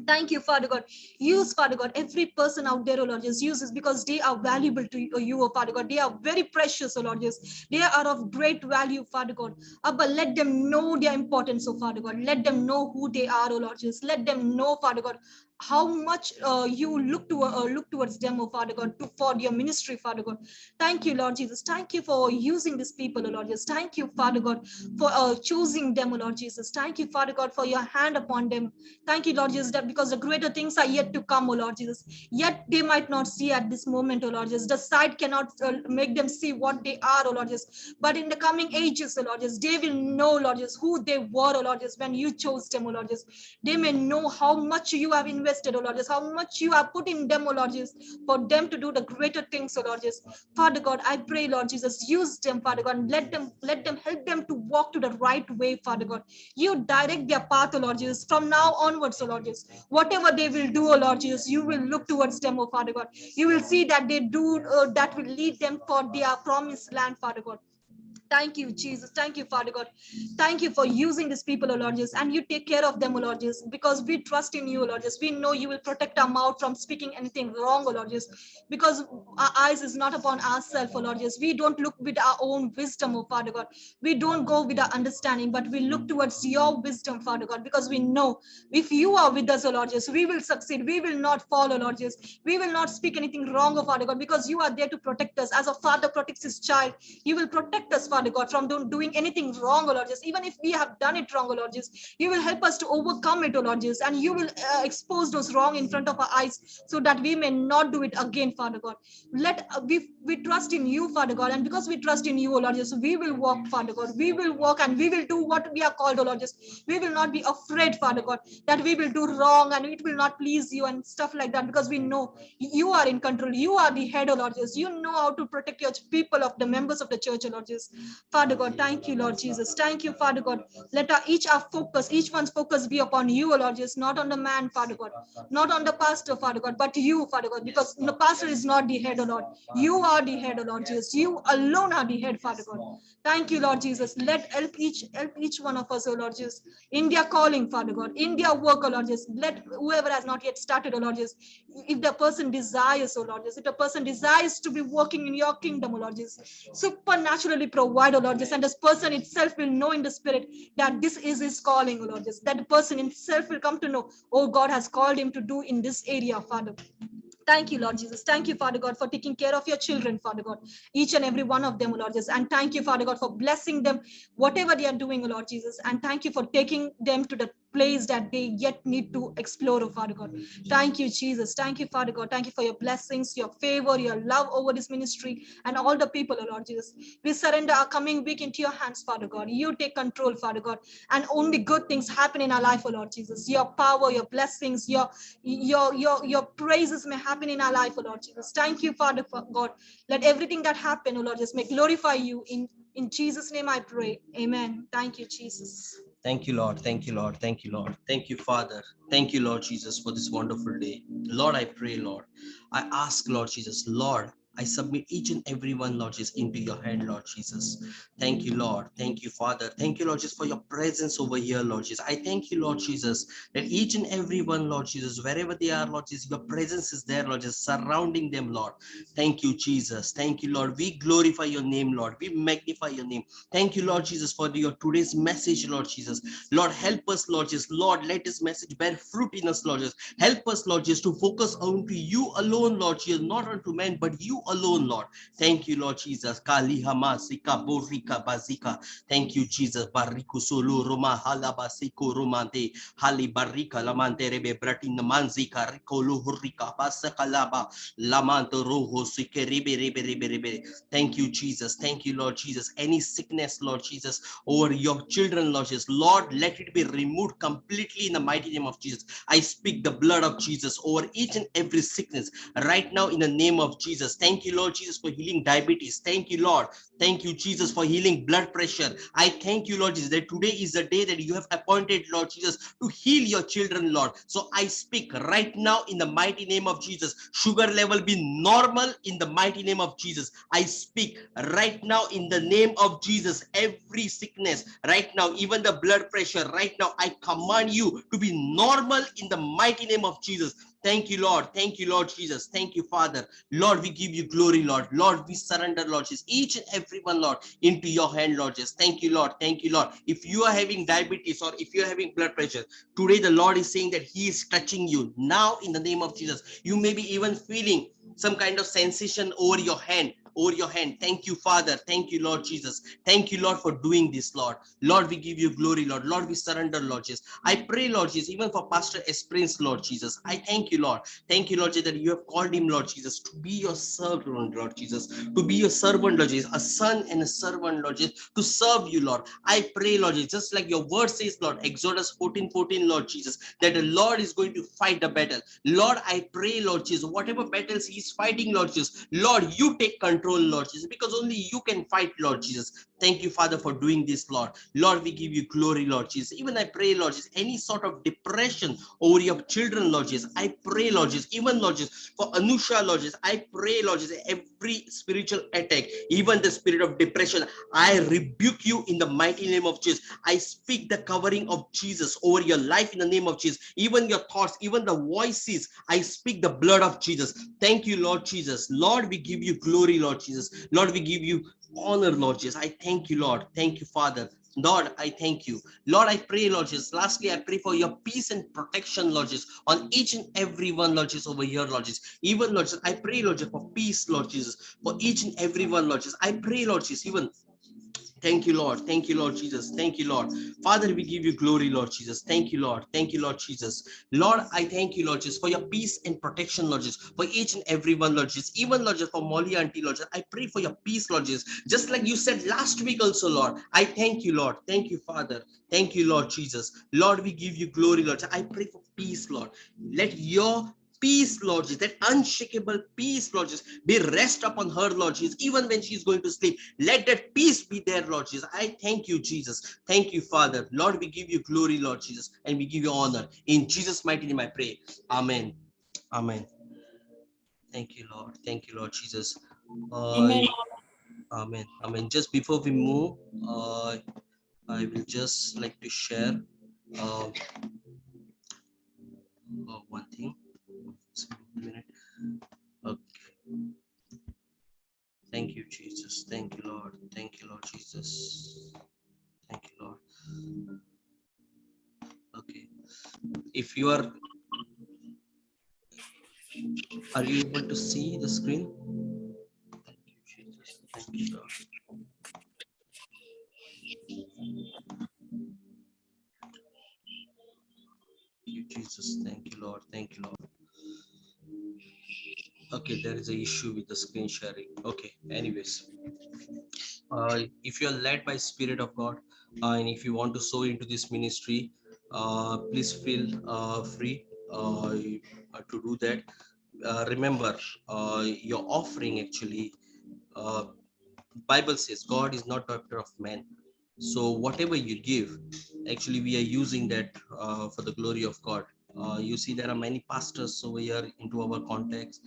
Thank you, Father God. Use, Father God, every person out there, oh Lord, just use this because they are valuable to you, oh Father God. They are very precious, oh Lord, just they are of great value, Father God. Abba, let them know their importance, oh Father God. Let them know who they are, oh Lord, just let them know, Father God, how much you look towards them, oh Father God, for your ministry, Father God. Thank you, Lord Jesus. Thank you for using these people, oh Lord Jesus. Thank you, Father God, for choosing them, oh Lord Jesus. Thank you, Father God, for your hand upon them. Thank you, Lord Jesus, that because the greater things are yet to come, oh Lord Jesus. Yet they might not see at this moment, oh Lord Jesus. The sight cannot make them see what they are, oh Lord Jesus. But in the coming ages, oh Lord Jesus, they will know, Lord Jesus, who they were, oh Lord Jesus, when you chose them, oh Lord Jesus. They may know how much you have invested, oh Lord Jesus, how much you have put in them, oh Lord Jesus, for them to do the greater things, oh Lord Jesus. Father God, I pray, Lord Jesus, use them, Father God, and let them help them to walk to the right way, Father God. You direct their path, oh Lord Jesus, from now onwards, oh Lord Jesus. Whatever they will do, oh Lord Jesus, you will look towards them, oh Father God. You will see that they do that will lead them for their promised land, Father God. Thank you, Jesus. Thank you, Father God. Thank you for using these people, oh Lord Jesus. And you take care of them, oh Lord Jesus, because we trust in you, oh Lord Jesus. We know you will protect our mouth from speaking anything wrong, oh Lord Jesus, because our eyes is not upon ourselves, oh Lord Jesus. We don't look with our own wisdom, oh Father God. We don't go with our understanding, but we look towards your wisdom, Father God, because we know if you are with us, oh Lord Jesus, we will succeed. We will not fall, oh Lord Jesus. We will not speak anything wrong, oh Father God, because you are there to protect us. As a father protects his child, you will protect us, Father God, from doing anything wrong, oh Lord Jesus. Even if we have done it wrong, oh Lord Jesus, you will help us to overcome it, oh Lord Jesus, and you will expose those wrong in front of our eyes so that we may not do it again, Father God. Let we trust in you, Father God, and because we trust in you, oh Lord Jesus, we will walk, Father God. We will walk and we will do what we are called, oh Lord Jesus. We will not be afraid, Father God, that we will do wrong and it will not please you and stuff like that, because we know you are in control. You are the head, oh Lord Jesus. You know how to protect your people of the members of the church, oh Lord Jesus. Father God, thank you, Lord Jesus. Thank you, Father God. Let each one's focus be upon you, oh Lord Jesus, not on the man, Father God, not on the pastor, Father God, but you, Father God, because the pastor is not the head, oh Lord. You are the head, oh Lord Jesus. You alone are the head, Father God. Thank you, Lord Jesus. Help each one of us, oh Lord Jesus, in their calling, Father God, in their work, oh Lord Jesus. Let whoever has not yet started, oh Lord Jesus, if the person desires, oh Lord Jesus, if the person desires to be working in your kingdom, oh Lord Jesus, supernaturally provide, oh Lord Jesus, and this person itself will know in the spirit that this is his calling, oh Lord Jesus, that the person himself will come to know, oh, God has called him to do in this area, Father. Thank you, Lord Jesus. Thank you, Father God, for taking care of your children, Father God, each and every one of them, oh Lord Jesus. And thank you, Father God, for blessing them, whatever they are doing, oh Lord Jesus. And thank you for taking them to the place that they yet need to explore, oh Father God. Thank you, Jesus. Thank you, Father God. Thank you for your blessings, your favor, your love over this ministry and all the people, oh Lord Jesus. We surrender our coming week into your hands, Father God. You take control, Father God, and only good things happen in our life, oh Lord Jesus. Your power, your blessings, your praises may happen in our life, oh Lord Jesus. Thank you, Father God. Let everything that happen, oh Lord, just may glorify you. In Jesus' name I pray. Amen. Thank you, Jesus. Thank you, Lord. Thank you, Lord. Thank you, Lord. Thank you, Father. Thank you, Lord Jesus, for this wonderful day. Lord, I pray, Lord. I ask, Lord Jesus, Lord, I submit each and every one, Lord Jesus, into your hand, Lord Jesus. Thank you, Lord. Thank you, Father. Thank you, Lord Jesus, for your presence over here, Lord Jesus. I thank you, Lord Jesus, that each and every one, Lord Jesus, wherever they are, Lord Jesus, your presence is there, Lord Jesus, surrounding them, Lord. Thank you, Jesus. Thank you, Lord. We glorify your name, Lord. We magnify your name. Thank you, Lord Jesus, for your today's message, Lord Jesus. Lord, help us, Lord Jesus. Lord, let this message bear fruit in us, Lord Jesus. Help us, Lord Jesus, to focus onto you alone, Lord Jesus, not unto men, but you alone, Lord. Thank you, Lord Jesus. Kali hamasika borika bazika. Thank you, Jesus. Bariku solo roma halabasiko romante hali barika lamante rebe bratin manzika rikolo hurika basakalaba lamanto roho sike rebe. Thank you, Jesus. Thank you, Lord Jesus. Any sickness, Lord Jesus, over your children, Lord Jesus, Lord, let it be removed completely in the mighty name of Jesus. I speak the blood of Jesus over each and every sickness right now in the name of Jesus. Thank you, Lord Jesus, for healing diabetes. Thank you, Lord. Thank you, Jesus, for healing blood pressure. I thank you, Lord Jesus, that today is the day that you have appointed, Lord Jesus, to heal your children, Lord. So I speak right now in the mighty name of Jesus. Sugar level be normal in the mighty name of Jesus. I speak right now in the name of Jesus. Every sickness right now, even the blood pressure right now, I command you to be normal in the mighty name of Jesus. Thank you, Lord. Thank you, Lord Jesus. Thank you, Father. Lord, we give you glory, Lord. Lord, we surrender, Lord Jesus, each and every one, Lord, into your hand, Lord Jesus. Thank you, Lord. Thank you, Lord. If you are having diabetes or if you're having blood pressure, today the Lord is saying that he is touching you now in the name of Jesus. You may be even feeling some kind of sensation over your hand. Thank you, Father. Thank you, Lord Jesus. Thank you, Lord, for doing this, Lord. Lord, we give you glory, Lord. Lord, we surrender, Lord Jesus. I pray, Lord Jesus, even for Pastor S. Prince, Lord Jesus. I thank you, Lord. Thank you, Lord Jesus, that you have called him, Lord Jesus, to be your servant, Lord Jesus. To be your servant, Lord Jesus. A son and a servant, Lord Jesus, to serve you, Lord. I pray, Lord Jesus, just like your word says, Lord, Exodus 14:14, Lord Jesus, that the Lord is going to fight the battle. Lord, I pray, Lord Jesus, whatever battles he's fighting, Lord Jesus, Lord, you take control, Lord Jesus, because only you can fight, Lord Jesus. Thank you, Father, for doing this, Lord. Lord, we give you glory, Lord Jesus. Even I pray, Lord Jesus, any sort of depression over your children, Lord Jesus, I pray, Lord Jesus, even, Lord Jesus, for Anusha, Lord Jesus, I pray, Lord Jesus, every spiritual attack, even the spirit of depression, I rebuke you in the mighty name of Jesus. I speak the covering of Jesus over your life in the name of Jesus. Even your thoughts, even the voices, I speak the blood of Jesus. Thank you, Lord Jesus. Lord, we give you glory, Lord Jesus. Lord, we give you honor, Lord Jesus. I thank you, Lord. Thank you, Father. Lord, I thank you. Lord, I pray, Lord Jesus. Lastly, I pray for your peace and protection, Lord Jesus, on each and every one, Lord Jesus, over here, Lord Jesus. Even, Lord Jesus, I pray, Lord Jesus, for peace, Lord Jesus, for each and every one, Lord Jesus. I pray, Lord Jesus, even thank you, Lord. Thank you, Lord Jesus. Thank you, Lord. Father, we give you glory, Lord Jesus. Thank you, Lord. Thank you, Lord Jesus. Lord, I thank you, Lord Jesus, for your peace and protection, Lord Jesus, for each and every one, Lord Jesus. Even, Lord Jesus, for Molly Auntie, Lord Jesus, I pray for your peace, Lord Jesus. Just like you said last week also, Lord. I thank you, Lord. Thank you, Father. Thank you, Lord Jesus. Lord, we give you glory, Lord. I pray for peace, Lord. Let your peace, Lord Jesus, that unshakable peace, Lord Jesus, be rest upon her, Lord Jesus, even when she's going to sleep. Let that peace be there, Lord Jesus. I thank you, Jesus. Thank you, Father. Lord, we give you glory, Lord Jesus, and we give you honor. In Jesus' mighty name I pray. Amen. Amen. Thank you, Lord. Thank you, Lord Jesus. Amen. Amen. Amen. Just before we move, I will just like to share uh, one thing. Just a minute. Okay. Thank you, Jesus. Thank you, Lord. Thank you, Lord Jesus. Thank you, Lord. Okay. If you are you able to see the screen? Thank you, Jesus. Thank you, Lord. Thank you, Jesus. Thank you, Lord. Thank you, Lord. Okay, there is an issue with the screen sharing. Okay, anyways, if you are led by Spirit of God, and if you want to sow into this ministry, please feel free to do that. Remember, your offering actually, uh, Bible says God is not doctor of man. So whatever you give, actually we are using that for the glory of God. You see, there are many pastors over here into our context,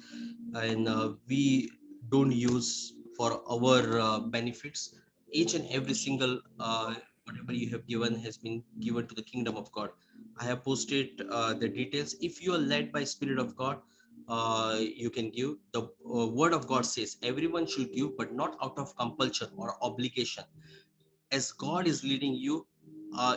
and we don't use for our benefits. Each and every single whatever you have given has been given to the kingdom of God. I have posted the details. If you are led by Spirit of God, you can give. The word of God says everyone should give, but not out of compulsion or obligation. As God is leading you,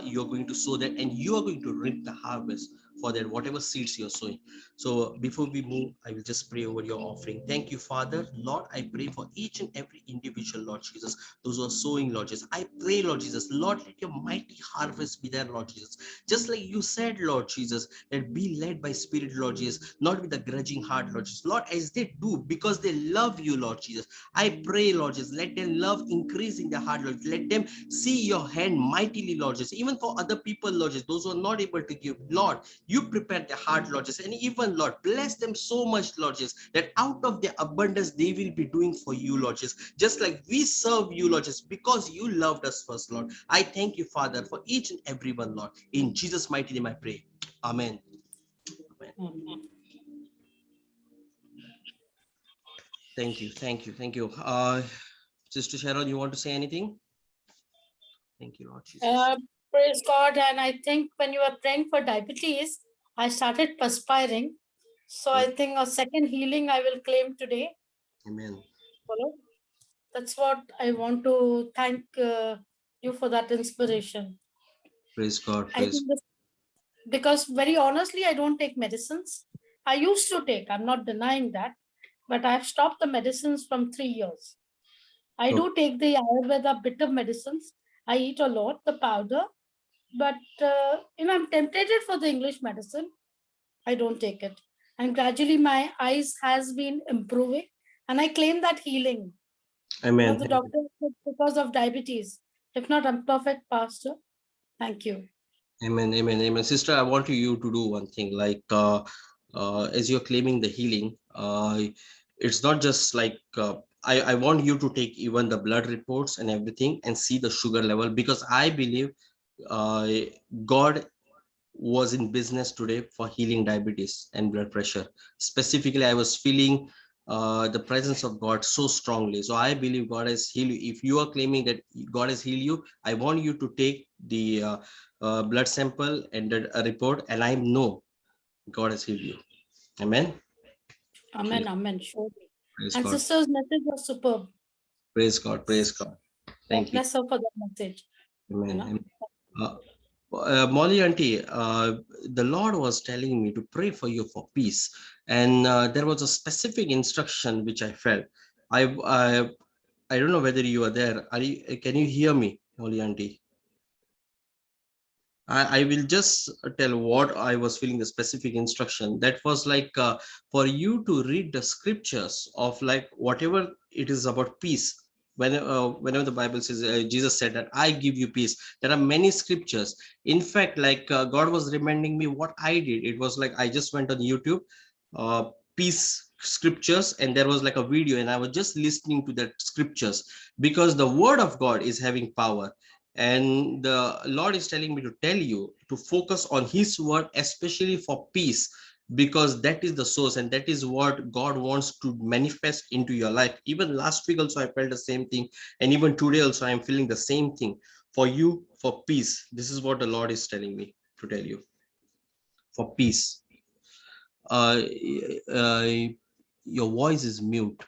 you're going to sow that, and you are going to reap the harvest for that, whatever seeds you're sowing. So before we move, I will just pray over your offering. Thank you, Father. Lord, I pray for each and every individual, Lord Jesus, those who are sowing, Lord Jesus. I pray, Lord Jesus, Lord, let your mighty harvest be there, Lord Jesus. Just like you said, Lord Jesus, that be led by Spirit, Lord Jesus, not with a grudging heart, Lord Jesus. Lord, as they do, because they love you, Lord Jesus, I pray, Lord Jesus, let their love increase in their heart, Lord. Let them see your hand mightily, Lord Jesus. Even for other people, Lord Jesus, those who are not able to give, Lord, you prepare their heart, Lord Jesus. And even, Lord, bless them so much, Lord Jesus, that out of their abundance, they will be doing for you, Lord Jesus. Just like we serve you, Lord Jesus, because you loved us first, Lord. I thank you, Father, for each and every one, Lord. In Jesus' mighty name I pray. Amen. Amen. Thank you. Thank you. Thank you. Sister Sharon, you want to say anything? Thank you, Lord Jesus. Praise God. And I think when you were praying for diabetes, I started perspiring. So I think a second healing I will claim today. Amen. Follow? That's what I want to thank you for that inspiration. Praise God. I Praise think this, because very honestly, I don't take medicines. I used to take, I'm not denying that, but I've stopped the medicines from 3 years. I do take the Ayurveda bitter medicines. I eat a lot, the powder, but I'm tempted for the English medicine. I don't take it, and gradually my eyes has been improving, and I claim that healing. Amen. The doctor said because of diabetes. If not, I'm perfect, Pastor. Thank you. Amen. Amen. Amen. Sister, I want you to do one thing. Like as you're claiming the healing, it's not just like I want you to take even the blood reports and everything and see the sugar level, because I believe uh, God was in business today for healing diabetes and blood pressure. Specifically, I was feeling the presence of God so strongly. So I believe God has healed you. If you are claiming that God has healed you, I want you to take the blood sample and a report, and I know God has healed you. Amen. Amen. Praise, Amen. Surely. praise And God. sister's message was superb. Praise God. Praise God. Thank you. Bless her for that message. Amen. You know? Amen. Molly auntie, the Lord was telling me to pray for you for peace, and there was a specific instruction which I felt. I I, I don't know whether you are there. Are you? Can you hear me, Molly auntie? I will just tell what I was feeling, the specific instruction. That was like for you to read the scriptures of like whatever it is about peace. Whenever the Bible says, Jesus said that I give you peace, there are many scriptures. In fact, like God was reminding me what I did. It was like I just went on YouTube, peace scriptures, and there was like a video, and I was just listening to that scriptures, because the word of God is having power, and the Lord is telling me to tell you to focus on his word, especially for peace, because that is the source and that is what God wants to manifest into your life. Even last week also I felt the same thing, and even today also I'm feeling the same thing for you, for peace. This is what the Lord is telling me to tell you, for peace. uh, uh your voice is mute.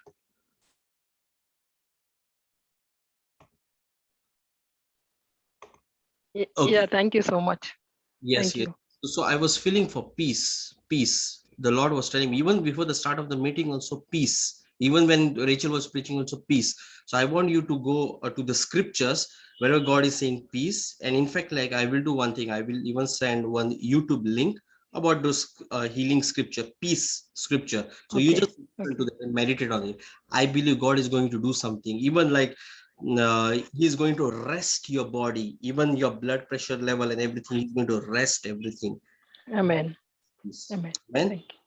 Okay. Yeah, thank you so much. Yes, Thank yes. you. So I was feeling for peace, peace. The Lord was telling me, even before the start of the meeting, also peace. Even when Rachel was preaching, also peace. So I want you to go to the scriptures wherever God is saying peace. And in fact, like I will do one thing, I will even send one YouTube link about those healing scripture, peace scripture. So you Okay. just listen to that and meditate on it. I believe God is going to do something. Even like he is going to rest your body, even your blood pressure level and everything. He's going to rest everything. Amen. Yes. Amen. Amen. Thank you.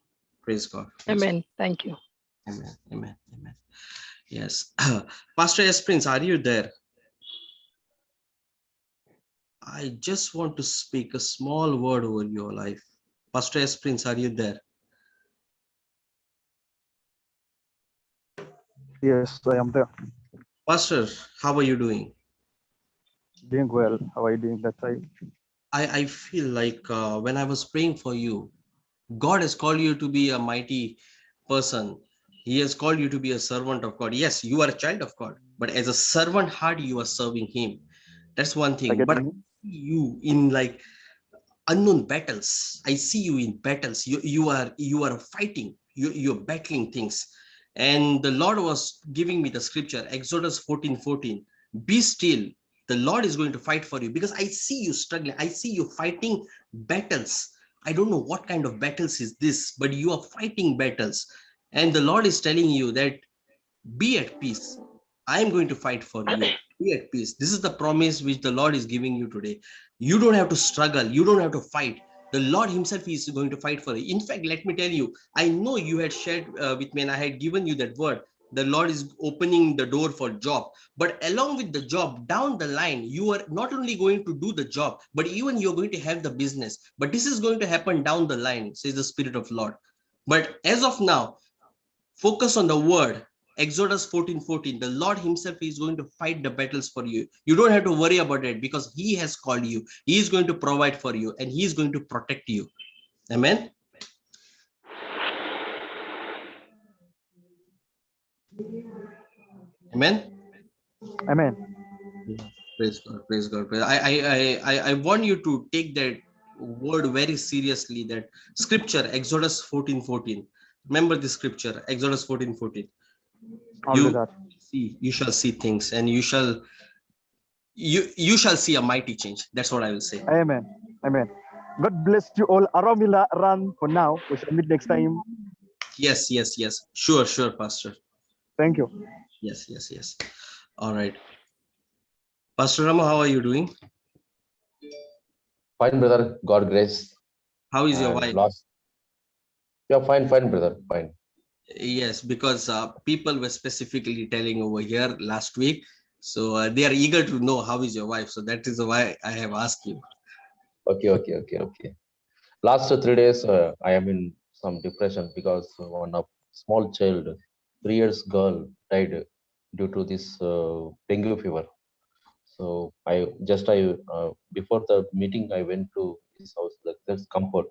Praise God. Praise Amen. Thank you. God. Amen. Amen. Amen. Yes. Pastor S. Prince, are you there? I just want to speak a small word over your life. Pastor S. Prince, are you there? Yes, I am there. Pastor, how are you doing? Doing well. How are you doing that side? I feel like when I was praying for you, God has called you to be a mighty person. He has called you to be a servant of God. Yes, you are a child of God, but as a servant heart, you are serving Him. That's one I thing. get But I me. see you in like unknown battles. I see you in battles. You are fighting. You're battling things. And the Lord was giving me the scripture, Exodus 14:14. Be still. The Lord is going to fight for you, because I see you struggling. I see you fighting battles. I don't know what kind of battles is this, but you are fighting battles. And the Lord is telling you that be at peace. I am going to fight for you. Be at peace. This is the promise which the Lord is giving you today. You don't have to struggle. You don't have to fight. The Lord Himself is going to fight for you. In fact, let me tell you, I know you had shared with me, and I had given you that word. The Lord is opening the door for job. But along with the job, down the line, you are not only going to do the job, but even you're going to have the business. But this is going to happen down the line, says the Spirit of Lord. But as of now, focus on the word. Exodus 14:14. The Lord Himself is going to fight the battles for you. You don't have to worry about it, because He has called you. He is going to provide for you, and He is going to protect you. Amen. Amen. Amen. Praise God. Praise God. I want you to take that word very seriously. That scripture, Exodus 14:14. Remember the scripture, Exodus 14:14. I'll do that. You shall see things, and you shall see a mighty change. That's what I will say. Amen. Amen. God bless you all. Aramila run for now. We shall meet next time. Yes. Sure, Pastor. Thank you. Yes. All right. Pastor Rama, how are you doing? Fine, brother. God grace. How is your And wife? Yeah, fine, brother. Fine. Yes, because people were specifically telling over here last week. So they are eager to know how is your wife. So that is why I have asked you. Okay. Last 3 days, I am in some depression because one of small child, 3 years girl, died due to this dengue fever. So before the meeting, I went to his house. Like there's comfort.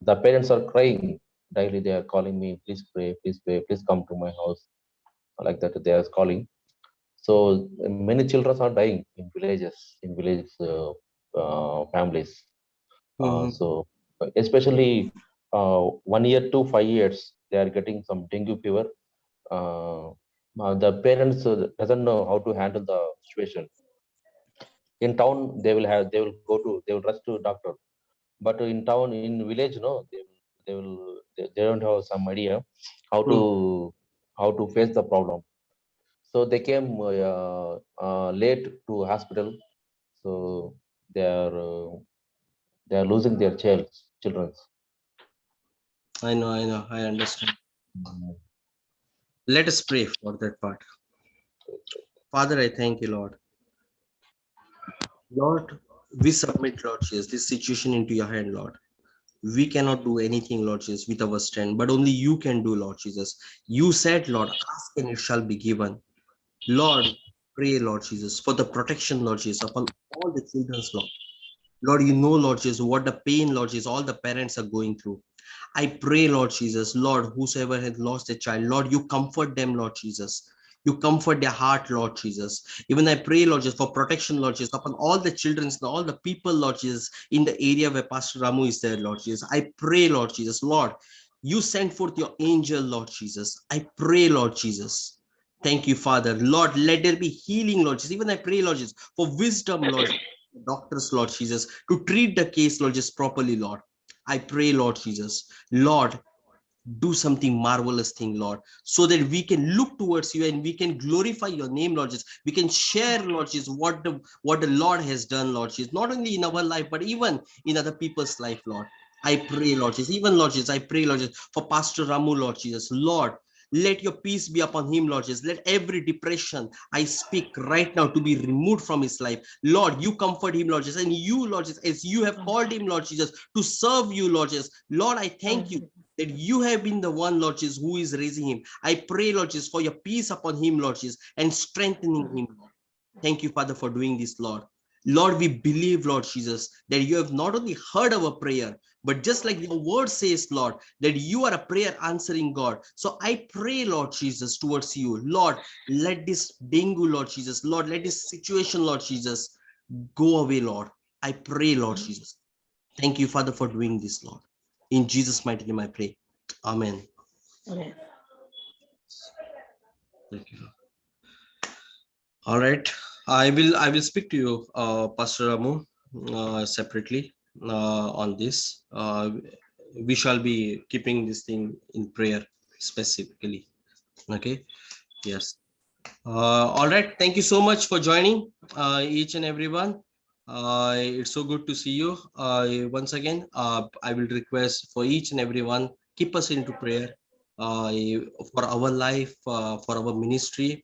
The parents are crying daily. They are calling me, please pray, please come to my house. Like that, they are calling. So many children are dying in village families. So especially 1 year to 5 years, they are getting some dengue fever. The parents doesn't know how to handle the situation. In town, they will rush to doctor. But in town, in village, no, they don't have some idea how to face the problem. So they came late to hospital. So they are losing their children. I know. I understand. Let us pray for that part. Father, I thank you, Lord. Lord, we submit, Lord Jesus, this situation into your hand, Lord. We cannot do anything, Lord Jesus, with our strength, but only you can do, Lord Jesus. You said, Lord, ask and it shall be given. Lord, pray, Lord Jesus, for the protection, Lord Jesus, upon all the children's, Lord. Lord, you know, Lord Jesus, what the pain, Lord Jesus, all the parents are going through. I pray, Lord Jesus, Lord, whosoever has lost a child, Lord, you comfort them, Lord Jesus. You comfort their heart, Lord Jesus. Even I pray, Lord Jesus, for protection, Lord Jesus, upon all the children, all the people, Lord Jesus, in the area where Pastor Ramu is there, Lord Jesus. I pray, Lord Jesus, Lord, you send forth your angel, Lord Jesus. I pray, Lord Jesus. Thank you, Father. Lord, let there be healing, Lord Jesus. Even I pray, Lord Jesus, for wisdom, Lord, doctors, Lord Jesus, to treat the case, Lord Jesus, properly, Lord. I pray, Lord Jesus, Lord, do something marvelous thing, Lord, so that we can look towards you and we can glorify your name, Lord Jesus. We can share, Lord Jesus, what the Lord has done, Lord Jesus, not only in our life, but even in other people's life, Lord. I pray, Lord Jesus, even Lord Jesus, I pray, Lord Jesus, for Pastor Ramu, Lord Jesus, Lord, let your peace be upon him, Lord Jesus. Let every depression I speak right now to be removed from his life. Lord, you comfort him, Lord Jesus. And you, Lord Jesus, as you have called him, Lord Jesus, to serve you, Lord Jesus. Lord, I thank you that you have been the one, Lord Jesus, who is raising him. I pray, Lord Jesus, for your peace upon him, Lord Jesus, and strengthening him. Thank you, Father, for doing this, Lord. Lord, we believe, Lord Jesus, that you have not only heard our prayer, but just like your word says, Lord, that you are a prayer answering God. So I pray, Lord Jesus, towards you, Lord, let this dengue, Lord Jesus, Lord, let this situation, Lord Jesus, go away, Lord. I pray, Lord Jesus. Thank you, Father, for doing this, Lord. In Jesus' mighty name I pray. Amen. Amen. Thank you. All right. I will speak to you, Pastor Ramu, separately on this. We shall be keeping this thing in prayer specifically. Okay. Yes. All right. Thank you so much for joining, each and everyone. It's so good to see you. Once again, I will request for each and everyone, keep us into prayer for our life, for our ministry,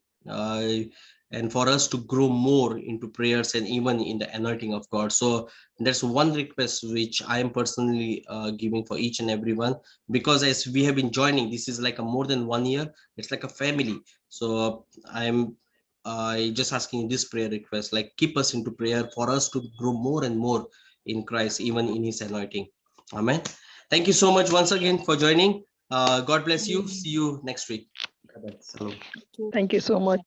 and for us to grow more into prayers and even in the anointing of God. So that's one request which I am personally giving for each and everyone, because as we have been joining, this is like a more than 1 year. It's like a family. So I'm just asking this prayer request, like keep us into prayer for us to grow more and more in Christ, even in his anointing. Amen. Thank you so much once again for joining. God bless you. See you next week. Bye-bye. Salam. Thank you so much.